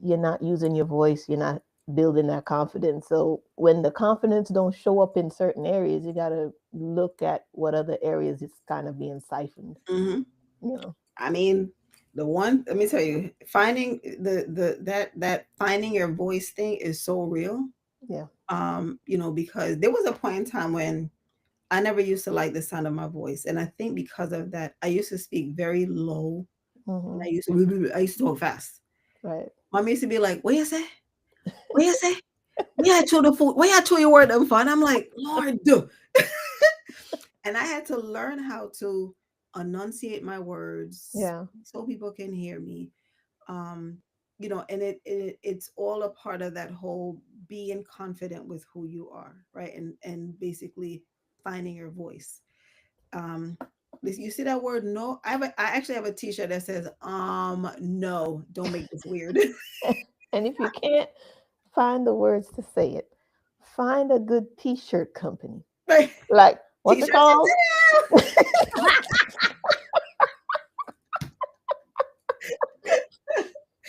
you're not using your voice, you're not building that confidence. So when the confidence don't show up in certain areas, you got to look at what other areas it's kind of being siphoned, Hmm. you know. I mean, the one, let me tell you, finding that finding your voice thing is so real. Yeah. Because there was a point in time when I never used to like the sound of my voice. And I think because of that, I used to speak very low. And Hmm. I used to talk fast. Right. Mom used to be like, what you say? What you say? Where I chew the food? Where I chew your word them fun? I'm like, Lord, do. And I had to learn how to enunciate my words Yeah. so people can hear me. um and it's all a part of that whole being confident with who you are, right? And basically finding your voice. um you see that word no? I actually have a t-shirt that says no, don't make this weird. And if you can't find the words to say it, find a good t-shirt company. Right. Like, what's it T-shirts called?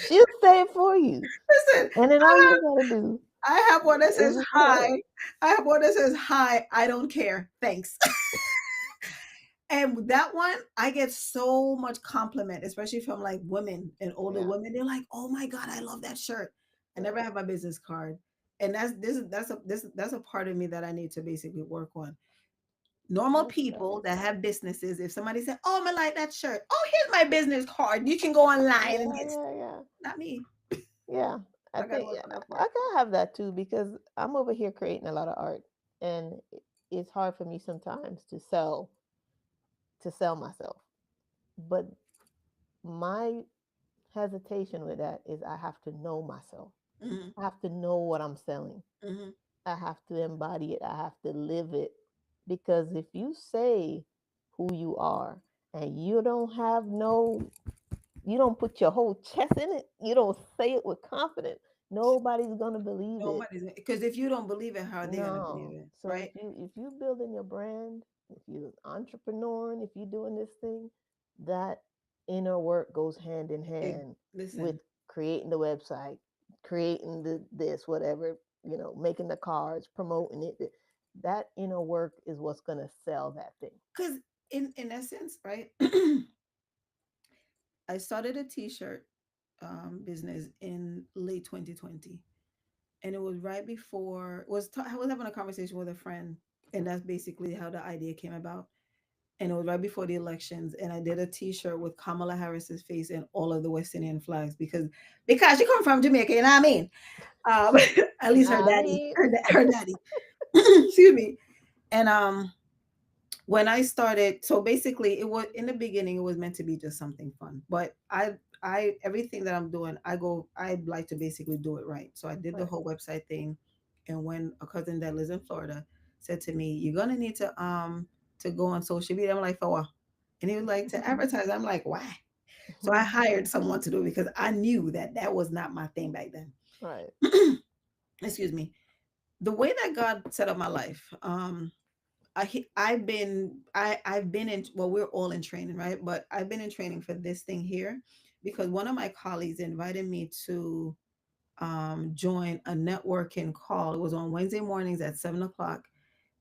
She'll say it for you. Listen, And then all you gotta do I have one that is says respond. hi. I have one that says hi. I don't care. Thanks. And with that one, I get so much compliment, especially from like women and older Yeah, women. They're like, "Oh my god, I love that shirt." I never right. have my business card, and that's a part of me that I need to basically work on. Normal That people is that nice. have businesses, if somebody said, "Oh, I like that shirt," oh, here's my business card. You can go online and Yeah, get. yeah, yeah. Not me. Yeah. I I gotta think work yeah, on that I part. can have that too because I'm over here creating a lot of art and it's hard for me sometimes to sell myself. But my hesitation with that is I have to know myself. Hmm. I have to know what I'm selling. Hmm. I have to embody it. I have to live it. Because if you say who you are and you don't put your whole chest in it, you don't say it with confidence, nobody's gonna believe it. Nobody's because if you don't believe it, how are they gonna believe No. it, So right? if you building your brand, if you're entrepreneur, if you're doing this thing, that inner work goes hand in hand with Listen, creating the website, creating the this, whatever, making the cards, promoting it. That inner work is what's gonna sell that thing. because in essence, right? I started a T-shirt business in late 2020, and it was right before I was having a conversation with a friend, and that's basically how the idea came about. And it was right before the elections, and I did a T-shirt with Kamala Harris's face and all of the West Indian flags because she come from Jamaica, you know what I mean? Um, at least her I daddy, mean, her daddy, excuse me. And when I started, so basically it was in the beginning it was meant to be just something fun. But I everything that I'm doing, I like to basically do it right. So I did the right. whole website thing, and when a cousin that lives in Florida said to me, "You're gonna need to go on social media," I'm like, "For what?" And he was like, "To advertise." I'm like, "Why?" So I hired someone to do it because I knew that that was not my thing back then. Right. Excuse me. The way that God set up my life, I've been in, well, we're all in training, right? But I've been in training for this thing here because one of my colleagues invited me to join a networking call. It was on Wednesday mornings at 7 o'clock,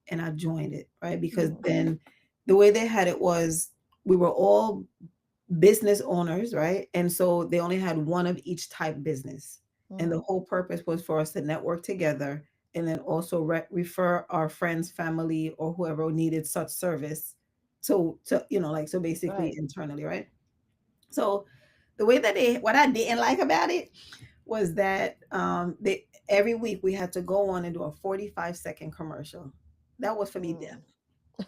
and I joined it, right? Because Mhm. then the way they had it was we were all business owners, right? And so they only had one of each type business. And the Mhm. whole purpose was for us to network together and then also refer our friends, family, or whoever needed such service to like, so basically Right. internally, right? So the way that what I didn't like about it was that they every week we had to go on and do a 45-second commercial. That was for me death. Mm.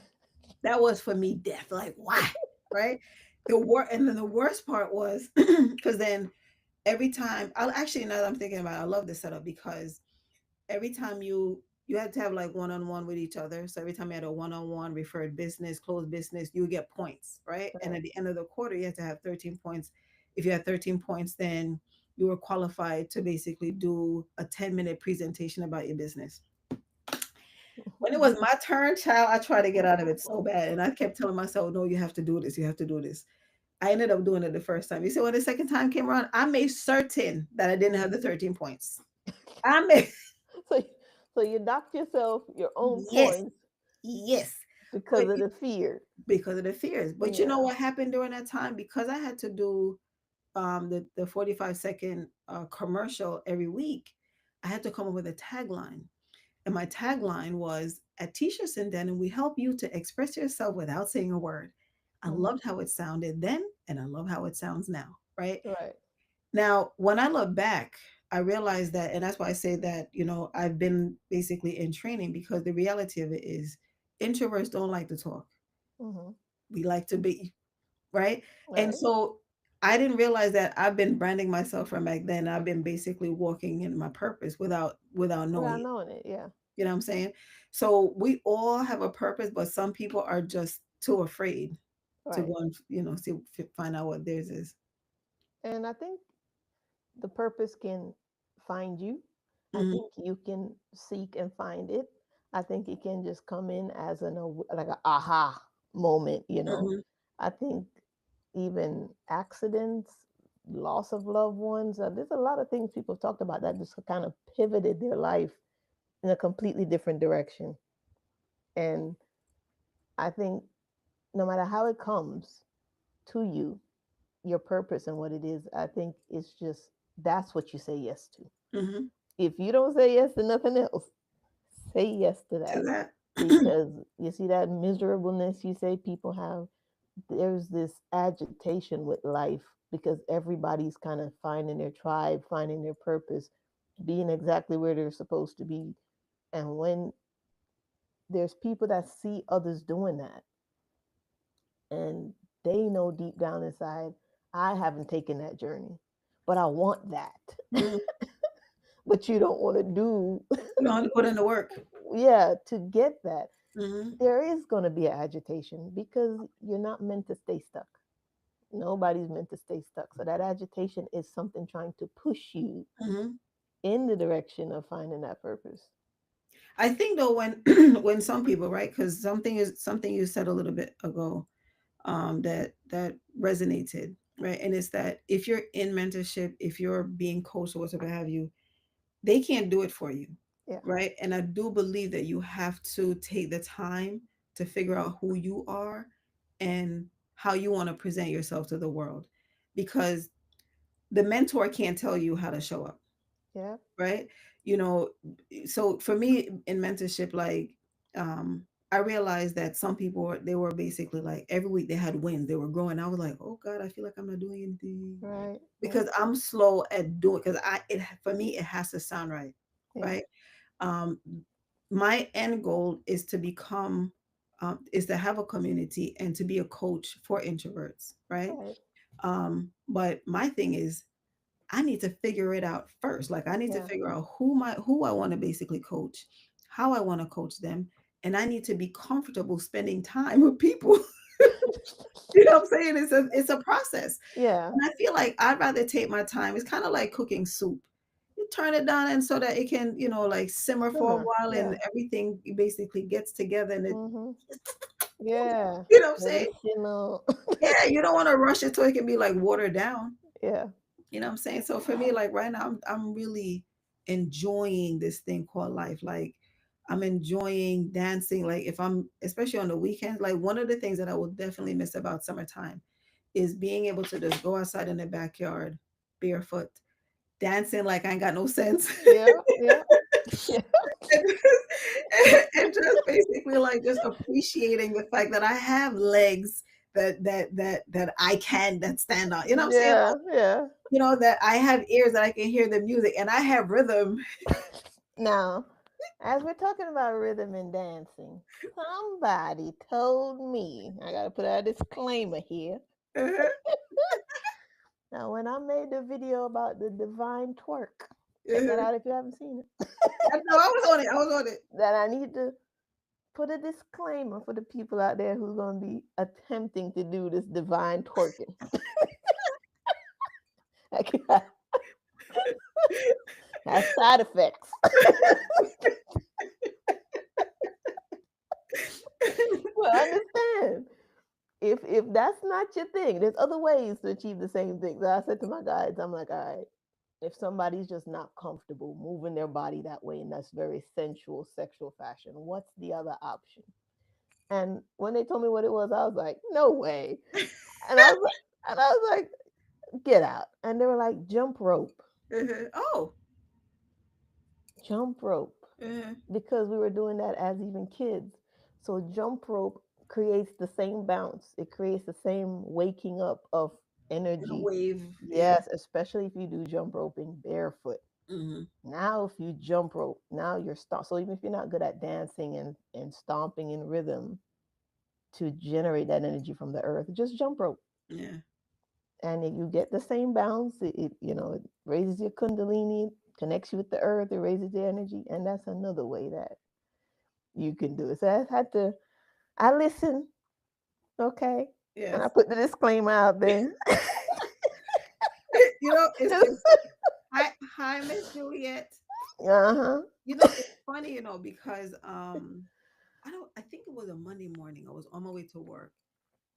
That was for me death. Like, why? Right? And then the worst part was because then every time I'll actually, now that I'm thinking about it, I love this setup because every time you had to have like one-on-one with each other. So every time you had a one-on-one referred business, closed business, you would get points, right? And Right. at the end of the quarter, you had to have 13 points. If you had 13 points, then you were qualified to basically do a 10-minute presentation about your business. When it was my turn, child, I tried to get out of it so bad. And I kept telling myself, no, you have to do this. You have to do this. I ended up doing it the first time. You see, when the second time came around, I made certain that I didn't have the 13 points. I made, So, so you knocked yourself your own yes, points yes. because But of the fear. because of the fears. But you know Yeah. what happened during that time? Because I had to do the 45-second commercial every week, I had to come up with a tagline. And my tagline was, at T-shirts and Denim, we help you to express yourself without saying a word. I Hmm. loved how it sounded then, and I love how it sounds now, right? Right. Now, when I look back, I realized that, and that's why I say that, I've been basically in training because the reality of it is introverts don't like to talk. Hmm. We like to be, right? And Right. so I didn't realize that I've been branding myself from back then. I've been basically walking in my purpose without knowing Without it. knowing it. Yeah. You know what I'm saying? So we all have a purpose, but some people are just too afraid to Right. go and see, find out what theirs is. And I think the purpose can find you. I Hmm. think you can seek and find it. I think it can just come in as like a aha moment. Hmm. I think even accidents, loss of loved ones. There's a lot of things people have talked about that just kind of pivoted their life in a completely different direction. And I think no matter how it comes to you, your purpose and what it is, I think it's just that's what you say yes to. Mm-hmm. If you don't say yes to nothing else, say yes to To that. that. Because you see that miserableness you say people have, there's this agitation with life because everybody's kind of finding their tribe, finding their purpose, being exactly where they're supposed to be. And when there's people that see others doing that and they know deep down inside, I haven't taken that journey, but I want that. Mm-hmm. But you don't want to do, You don't have to put in the work. yeah, to get that. Mm-hmm. There is going to be an agitation because you're not meant to stay stuck. Nobody's meant to stay stuck. So that agitation is something trying to push you Mm-hmm. in the direction of finding that purpose. I think though when when some people, right, because something you said a little bit ago, that resonated, right, and it's that if you're in mentorship, if you're being coached or whatever have you, they can't do it for you, Yeah, right? And I do believe that you have to take the time to figure out who you are and how you want to present yourself to the world, because the mentor can't tell you how to show up, yeah, right? You know, so for me in mentorship, like, um I realized that some people they were basically like every week they had wins, they were growing. I was like, oh God, I feel like I'm not doing anything, right. Yeah, because I'm slow at doing, because for me it has to sound right, yeah, right? um my end goal is to become, is to have a community and to be a coach for introverts, right? right. But my thing is, I need to figure it out first. Like I need to Yeah, figure out who I want to basically coach, how I want to coach them, and I need to be comfortable spending time with people. You know what I'm saying? It's a process. yeah, And I feel like I'd rather take my time. It's kind of like cooking soup. You turn it down and so that it can, like simmer for a simmer. while and Yeah. everything basically gets together and it, Mm-hmm. Yeah. you know what I'm Let saying? it simmer. Yeah, you don't want to rush it so it can be like watered down. Yeah, You know what I'm saying? So for me, like right now, I'm really enjoying this thing called life. Like I'm enjoying dancing. Like if I'm, especially on the weekends, like one of the things that I will definitely miss about summertime is being able to just go outside in the backyard barefoot, dancing like I ain't got no sense. yeah, yeah, yeah, And just basically like just appreciating the fact that I have legs that I can that stand on. You know what I'm saying? yeah, yeah. That I have ears that I can hear the music and I have rhythm. Now, as we're talking about rhythm and dancing, somebody told me, I got to put out a disclaimer here. Uh-huh, Now, when I made the video about the divine twerk, check that uh-huh. out if you haven't seen it. I know I was on it. I was on it. That I need to put a disclaimer for the people out there who's going to be attempting to do this divine twerking. That has side effects. Well, understand, if that's not your thing, there's other ways to achieve the same thing. So I said to my guides, I'm like, all right, if somebody's just not comfortable moving their body that way in that's very sensual, sexual fashion, what's the other option? And when they told me what it was, I was like, no way. And I was like, get out. And they were like, jump rope, Uh-huh. Oh. jump rope. Uh-huh. Because we were doing that as even kids. So jump rope creates the same bounce. It creates the same waking up of The energy. wave. Yeah. Yes, especially if you do jump roping barefoot. Mm-hmm. Now, if you jump rope, now you're so even if you're not good at dancing and stomping in rhythm to generate that energy from the earth, just jump rope, Yeah. and you get the same bounce. It raises your kundalini, connects you with the earth, it raises the energy, and that's another way that you can do it. So I had to, I listen, okay, and Yes. I put the disclaimer out there. Just, It's hi Miss Juliet. uh-huh. It's funny, because I think it was a Monday morning. I was on my way to work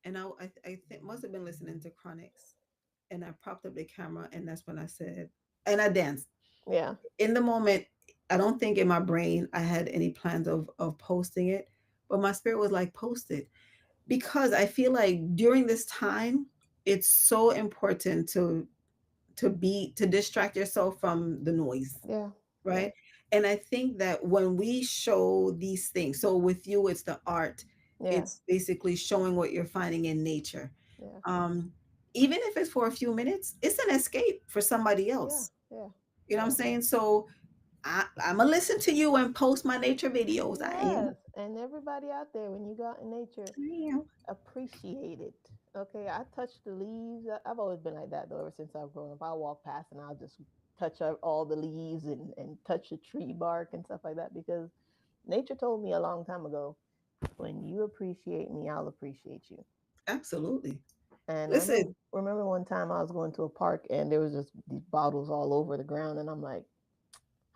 and I think must have been listening to Chronics and I propped up the camera, and that's when I said, and I danced. Yeah. In the moment, I don't think in my brain I had any plans of posting it, but my spirit was like, post it. Because I feel like during this time, it's so important to distract yourself from the noise, Yeah. Yeah. right? And I think that when we show these things, so with you, it's the art, Yeah. it's basically showing what you're finding in nature. Yeah. Um, Even if it's for a few minutes, it's an escape for somebody Yeah. else. Yeah. You know what I'm Yeah. saying? So I'm gonna listen to you and post my nature videos. I am. Yes. And everybody out there, when you go out in nature, I am. appreciate it. Okay, I touch the leaves. I've always been like that though, ever since I've grown up. I'll walk past and I'll just touch all the leaves and touch the tree bark and stuff like that because nature told me a long time ago, when you appreciate me, I'll appreciate you. Absolutely. And Listen. remember one time I was going to a park and there was just these bottles all over the ground, and I'm like,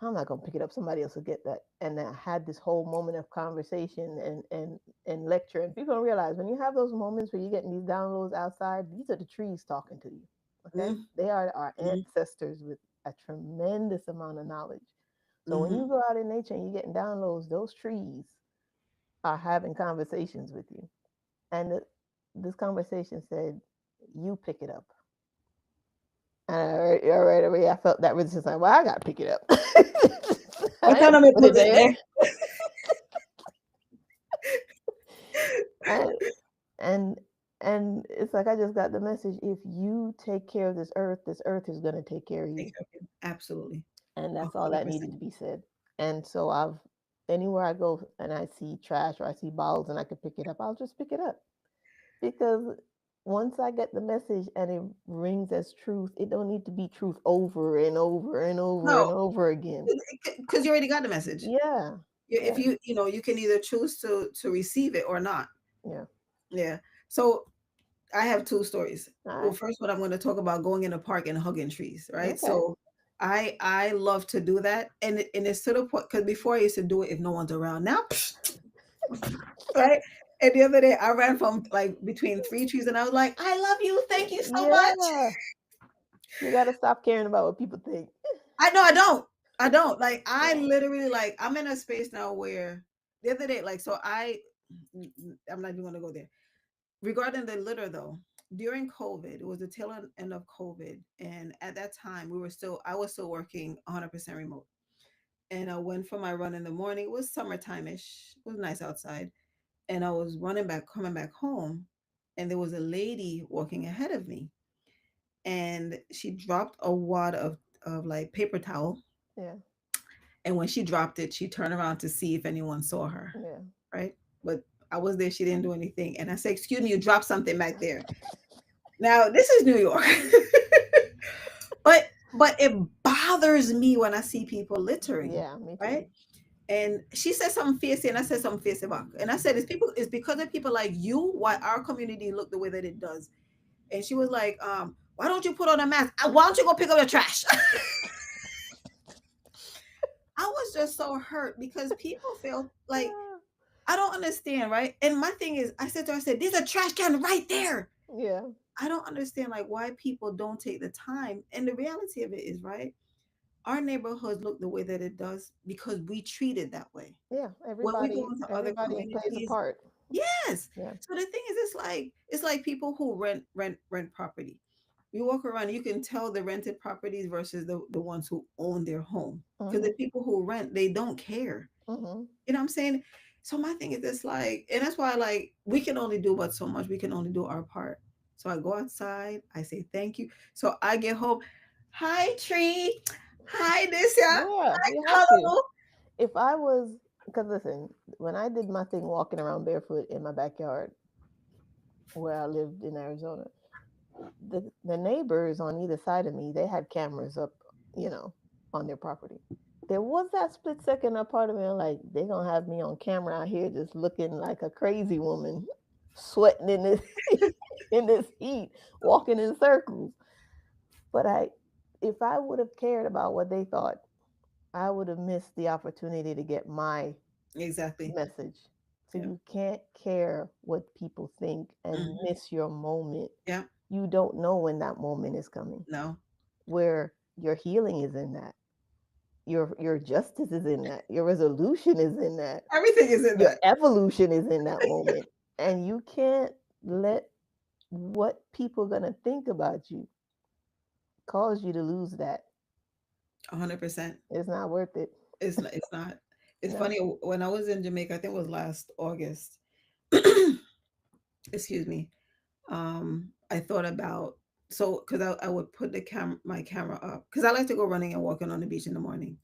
I'm not gonna pick it up. Somebody else will get that. And I had this whole moment of conversation and lecture. And people don't realize when you have those moments where you're getting these downloads outside, these are the trees talking to you. Okay, Mm-hmm. they are our ancestors with a tremendous amount of knowledge. So when Mm-hmm. you go out in nature and you're getting downloads, those trees are having conversations with you. And this conversation said, "You pick it up." And right away, I felt that resistance. Like, well, I gotta pick it up. What I time ain't am I put it put it there. there? and and and it's like I just got the message. If you take care of this earth is gonna take care of you. Absolutely. And A that's all hundred that needed percent. to be said. And so I've anywhere I go and I see trash or I see bottles and I can pick it up, I'll just pick it up. Because once I get the message and it rings as truth, it don't need to be truth over and over and over No, and over again. because you already got the message. Yeah. If Yeah. you can either choose to receive it or not. Yeah. Yeah. So I have two stories. All Well, right. first one I'm going to talk about going in the park and hugging trees, right? Okay. So I love to do that, and it's to the point because before I used to do it if no one's around. Now, right? And the other day I ran from like between three trees, and I was like, "I love you, thank you so much." Yeah. You gotta stop caring about what people think. I know I don't. I don't. Like I Yeah. literally like I'm in a space now where the other day, like so I'm not even gonna go there. Regarding the litter though, during COVID, it was the tail end of COVID. And at that time I was still working 100% remote. And I went for my run in the morning. It was summertime-ish. It was nice outside. And I was coming back home, and there was a lady walking ahead of me. And she dropped a wad of like paper towel. Yeah. And when she dropped it, she turned around to see if anyone saw her. Yeah. Right. But I was there, she didn't do anything. And I said, "Excuse me, you dropped something back there." Now, this is New York. but it bothers me when I see people littering, Yeah, me too. right? And she said something fierce, and I said something fierce back. And I said, it's because of people like you why our community look the way that it does. And she was like, why don't you put on a mask? Why don't you go pick up the trash? I was just so hurt because people feel like I don't understand, right? And my thing is, I said to her, I said, "There's a trash can right there." Yeah. I don't understand like why people don't take the time. And the reality of it is, right? Our neighborhoods look the way that it does because we treat it that way. Yeah. When we go Everybody into other everybody plays a communities, part. yes. Yeah. So the thing is, it's like people who rent property. You walk around, you can tell the rented properties versus the ones who own their home. Because the Mhm. people who rent, they don't care. Mhm. You know what I'm saying? So my thing is this like, and that's why like we can only do but so much. We can only do our part. So I go outside, I say thank you. So I get home. Hi tree. Hi this yeah. Yeah, Hi you have to. colorful. If I was, because listen, when I did my thing walking around barefoot in my backyard where I lived in Arizona, the neighbors on either side of me, they had cameras up, you know, on their property. There was that split second, a part of me like they gonna have me on camera out here just looking like a crazy woman, sweating in this in this heat, walking in circles. But if I would have cared about what they thought, I would have missed the opportunity to get my Exactly. message. So Yeah. you can't care what people think and Hmm. miss your moment Yeah. You don't know when that moment is coming, No, where your healing is in that, your justice is in that, your resolution is in that, everything is in your that. evolution is in that moment. And you can't let what people are gonna think about you cause you to lose that. 100%. It's not worth it. It's not. It's not. It's No. funny. When I was in Jamaica, I think it was last August. Excuse me. I thought about, so because I would put my camera up because I like to go running and walking on the beach in the morning,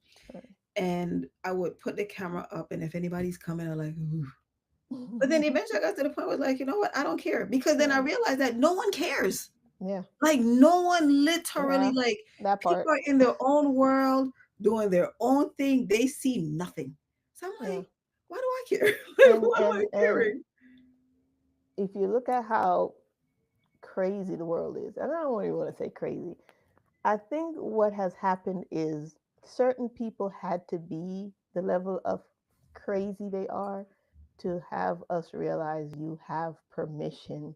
and I would put the camera up, and if anybody's coming, I'm like, ooh. But then eventually I got to the point where like, you know what? I don't care because then I Yeah. realized that no one cares. Yeah. Like no one literally Yeah. like That part. people are in their own world doing their own thing. They see nothing. So I'm Yeah. like, why do I care? Like, And why am I and caring? if you look at how crazy the world is, and I don't really want to say crazy, I think what has happened is certain people had to be the level of crazy they are to have us realize you have permission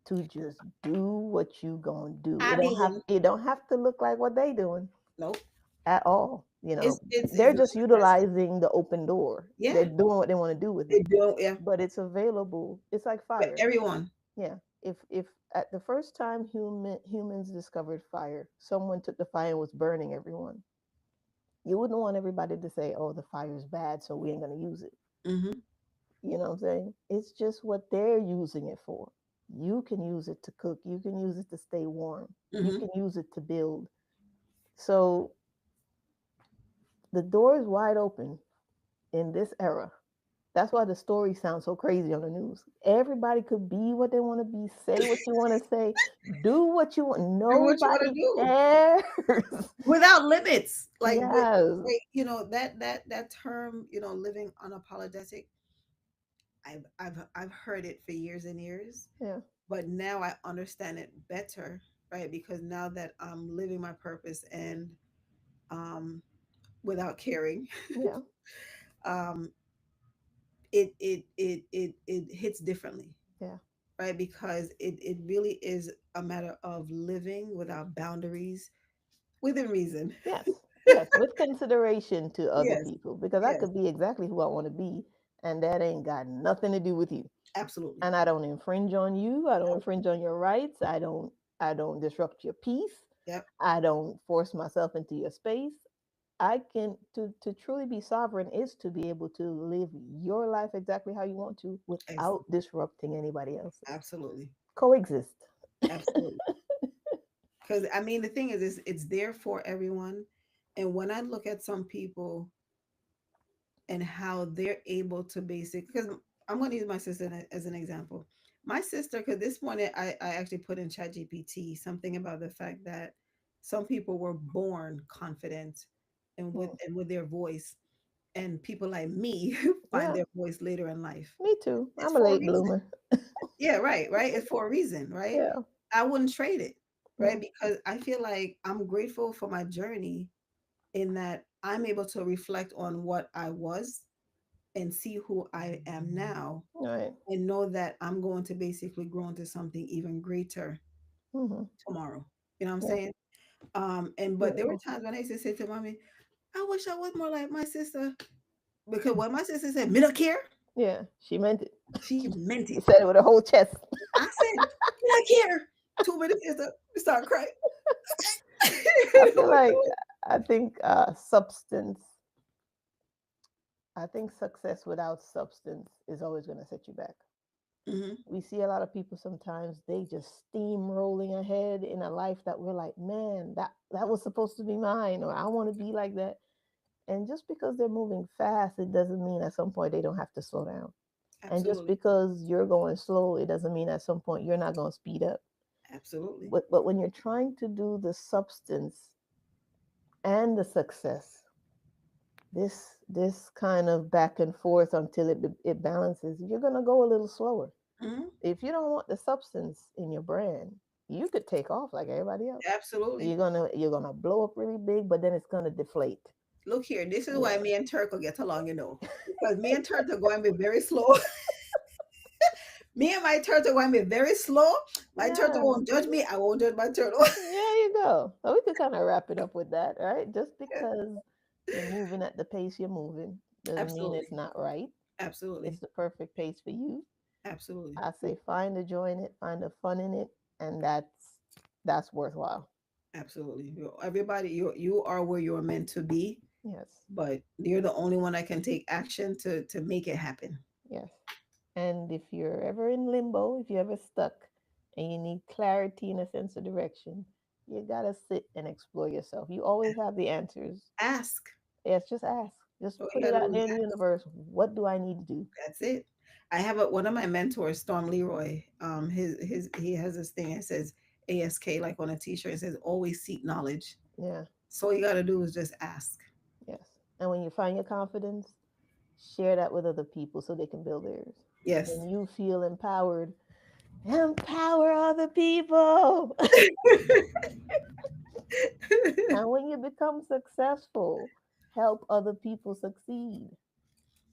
to just do what you gonna do. I mean, It don't have to look like what they doing nope. at all. It's They're not just necessary. utilizing the open door. Yeah, They're doing what they want to do with they it. do. Yeah, But it's available. It's like but fire. everyone. Yeah. If at the first time humans discovered fire, someone took the fire and was burning everyone, you wouldn't want everybody to say, "Oh, the fire's bad, so we ain't gonna use it." Mm-hmm. You know what I'm saying? It's just what they're using it for. You can use it to cook. You can use it to stay warm. You Mm-hmm. can use it to build. So the door is wide open in this era. That's why the story sounds so crazy on the news. Everybody could be what they want to be, say what you want to say, do what you want. Do what you want to Nobody do cares. without limits. Yes. Like you know that term, you know, living unapologetic. I've heard it for years and years, Yeah. but now I understand it better, right? Because now that I'm living my purpose and um without caring, Yeah. um it hits differently, Yeah. right? Because it really is a matter of living without boundaries, within reason. Yes. Yes. With consideration to other Yes, people, because I yes, could be exactly who I want to be, and that ain't got nothing to do with you. absolutely. And I don't infringe on you. I don't infringe on your rights. I don't disrupt your peace. Yep, I don't force myself into your space. I can to truly be sovereign is to be able to live your life exactly how you want to without exactly, disrupting anybody else's. absolutely, Coexist. absolutely. Because I mean, the thing is, it's there for everyone. And when I look at some people and how they're able to basically, because I'm going to use my sister as an example. My sister, because this morning I actually put in ChatGPT something about the fact that some people were born confident Mm. and with their voice, and people like me find Yeah, their voice later in life. me too. It's I'm a for a late reason. bloomer. Yeah, right, right. It's for a reason, right? Yeah, I wouldn't trade it, yeah, right? Because I feel like I'm grateful for my journey in that I'm able to reflect on what I was and see who I am now right. and know that I'm going to basically grow into something even greater Hmm. tomorrow. You know what I'm Yeah, saying? And but there were beautiful. times when I used to say to mommy, I wish I was more like my sister. Because when my sister said, me don't care, Yeah, she meant it. she meant it. She said it with her whole chest. I said, me don't care. 2 minutes later, we start crying. I feel like I think substance. I think success without substance is always going to set you back. Hmm. We see a lot of people sometimes they just steamrolling ahead in a life that we're like, man, that was supposed to be mine, or I want to be like that. And just because they're moving fast, it doesn't mean at some point they don't have to slow down. And just Absolutely. because you're going slow, it doesn't mean at some point you're not going to speed up. Absolutely. But when you're trying to do the substance and the success, this kind of back and forth until it balances, you're gonna go a little slower. Hmm. If you don't want the substance in your brand, you could take off like everybody else. Absolutely. You're gonna blow up really big, but then it's gonna deflate. Look here, this is why Yeah. me and Turk will get along, you know. Because me and Turk are going to be very slow. Me and my turtle want to be very slow. My turtle Yeah. won't judge me. I won't judge my turtle. There you go. So we could kind of wrap it up with that, right? Just because you're moving at the pace you're moving doesn't mean Absolutely. it's not right. Absolutely. It's the perfect pace for you. Absolutely. I say find the joy in it, find the fun in it, and that's worthwhile. Absolutely. Everybody, you are where you're meant to be, Yes. but you're the only one that can take action to make it happen. Yes. And if you're ever in limbo, if you're ever stuck and you need clarity and a sense of direction, you gotta sit and explore yourself. You always have the answers. Ask. Yes, just ask. Just All you put it gotta out do is there in the ask. universe. What do I need to do? That's it. I have one of my mentors, Storm Leroy. His he has this thing that says ASK like on a T-shirt. It says always seek knowledge. Yeah, So all you gotta do is just ask. yes. And when you find your confidence, share that with other people so they can build theirs. Yes. When you feel empowered, empower other people. And when you become successful, help other people succeed.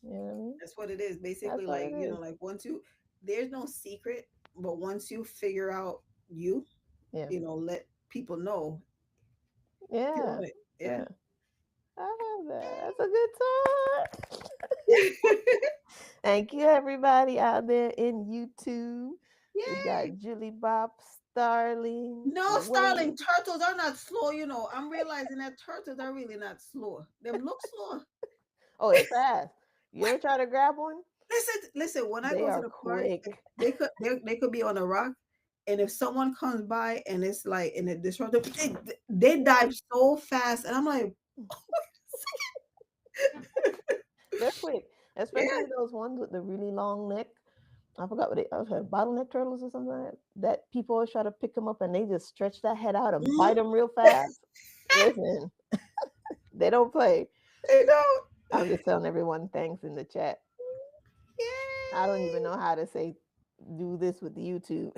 You know what I mean? That's what it is. That's Basically, what like, it is. like once you, there's no secret, but once you figure out you, Yeah. let people know you're Yeah. on it. Yeah. Yeah. I love that. That's a good talk. Thank you, everybody out there in YouTube. We Yay. got Julie Bob, Starling, No, Wade. Starling, turtles are not slow. I'm realizing that turtles are really not slow. Them look slow. Oh, they're fast. You ever try to grab one? Listen, listen. When I They go to are the park, quick. they could be on a rock, and if someone comes by and it's like in a disruptive, they Yeah, dive so fast, and I'm like, they're quick. yeah, Especially those ones with the really long neck. I forgot what I was bottleneck turtles or something like that. That people always try to pick them up and they just stretch that head out and mhm, bite them real fast. Listen, they don't play. they don't. I'm just telling everyone thanks in the chat. I don't even Yay! know how to say do this with the YouTube.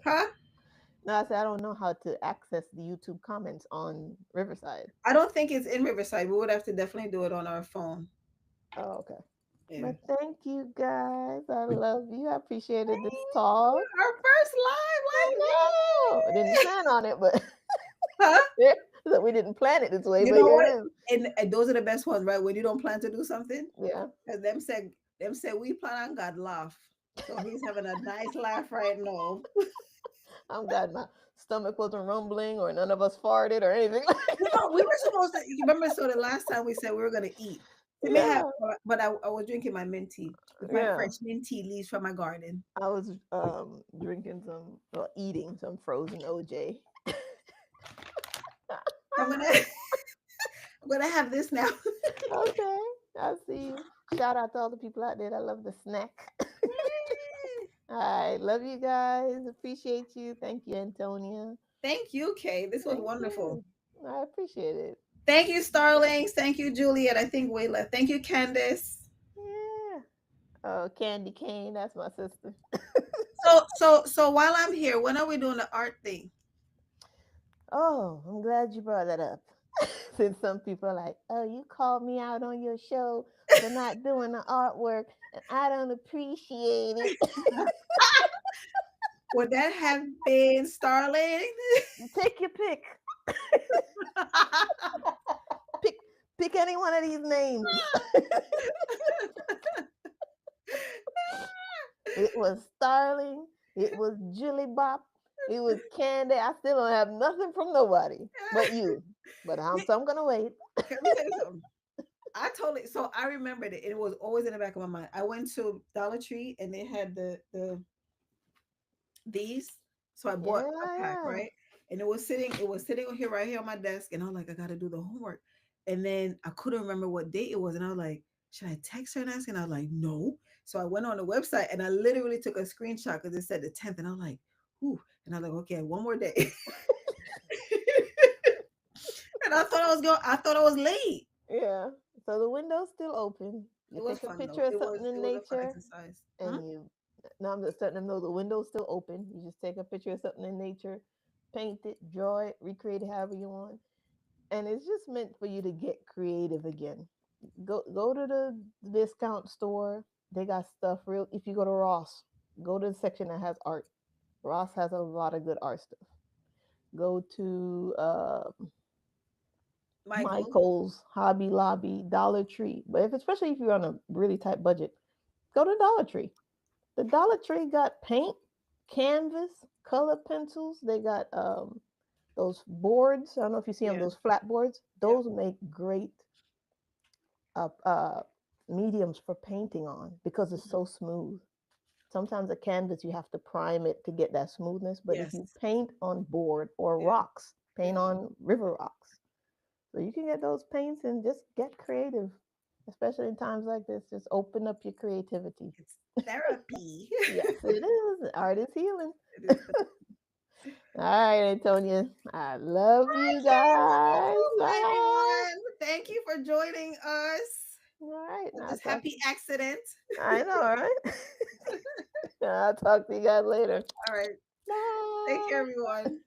Huh? No, I said I don't know how to access the YouTube comments on Riverside. I don't think it's in Riverside. We would have to definitely do it on our phone. Oh, okay. Yeah. But thank you guys. I love you. I appreciated this talk. Our first I live, know. I didn't like, plan on it, but huh? yeah, so we didn't plan it this way, You but know here what? it is. And those are the best ones, right? When you don't plan to do something, Yeah. because them say we plan on God laugh. So he's having a nice laugh right now. I'm glad my stomach wasn't rumbling or none of us farted or anything. We were supposed to. You remember? So the last time we said we were gonna eat, we may have, Yeah. but I was drinking my mint tea with my Yeah. fresh mint tea leaves from my garden. I was drinking some, well, eating some frozen OJ. I'm gonna I'm gonna have this now. Okay, I see you. Shout out to all the people out there that love the snack. All right, love you guys. Appreciate you. Thank you, Antonia. Thank you, Kay. This was Thank wonderful. you. I appreciate it. Thank you, Starlings. Thank you, Juliet. I think way left. Thank you, Candace. Yeah. Oh, Candy Cane, that's my sister. So while I'm here, when are we doing the art thing? Oh, I'm glad you brought that up. Since some people are like, oh, you called me out on your show for not doing the artwork, and I don't appreciate it. Would that have been Starling? Take your pick. Pick pick any one of these names. It was Starling. It was Julie Bop. It was Candy. I still don't have nothing from nobody but you. But so I'm gonna wait. Let me tell you something. I totally so I remembered it. It was always in the back of my mind. I went to Dollar Tree and they had these. So I bought Yeah, a pack, yeah. right? And it was sitting here right here on my desk, and I was like, I gotta do the homework. And then I couldn't remember what date it was, and I was like, should I text her and ask? And I was like, no. So I went on the website and I literally took a screenshot because it said the 10th, and I was like, whew. And I was like, okay, one more day. And I thought I was late. Yeah. So the window's still open. You It was take a fun picture though. of It was something it in was a fun nature exercise. Huh? and you now I'm just letting them know the window's still open. You just take a picture of something in nature, paint it, draw it, recreate it however you want. And it's just meant for you to get creative again. Go to the discount store. They got stuff real if you go to Ross. Go to the section that has art. Ross has a lot of good art stuff. Go to Michael. Michael's, Hobby Lobby, Dollar Tree. But especially if you're on a really tight budget, go to Dollar Tree. The Dollar Tree got paint, canvas, color pencils. They got those boards. I don't know if you see them, Yeah. those flat boards. Yeah. Those make great uh, uh, mediums for painting on because it's Mhm. so smooth. Sometimes a canvas you have to prime it to get that smoothness, but if Yes. you paint on board or Yeah. rocks, paint Yeah. on river rocks. So you can get those paints and just get creative, especially in times like this. Just open up your creativity. It's therapy. Yes, it is. Art is healing. It is. All right, Antonia. I love you Okay, love you guys. too, Bye. everyone. Thank you for joining us All right, with now I'll this talk. happy accident. I know, right? I'll talk to you guys later. All right. Take care, Bye. everyone.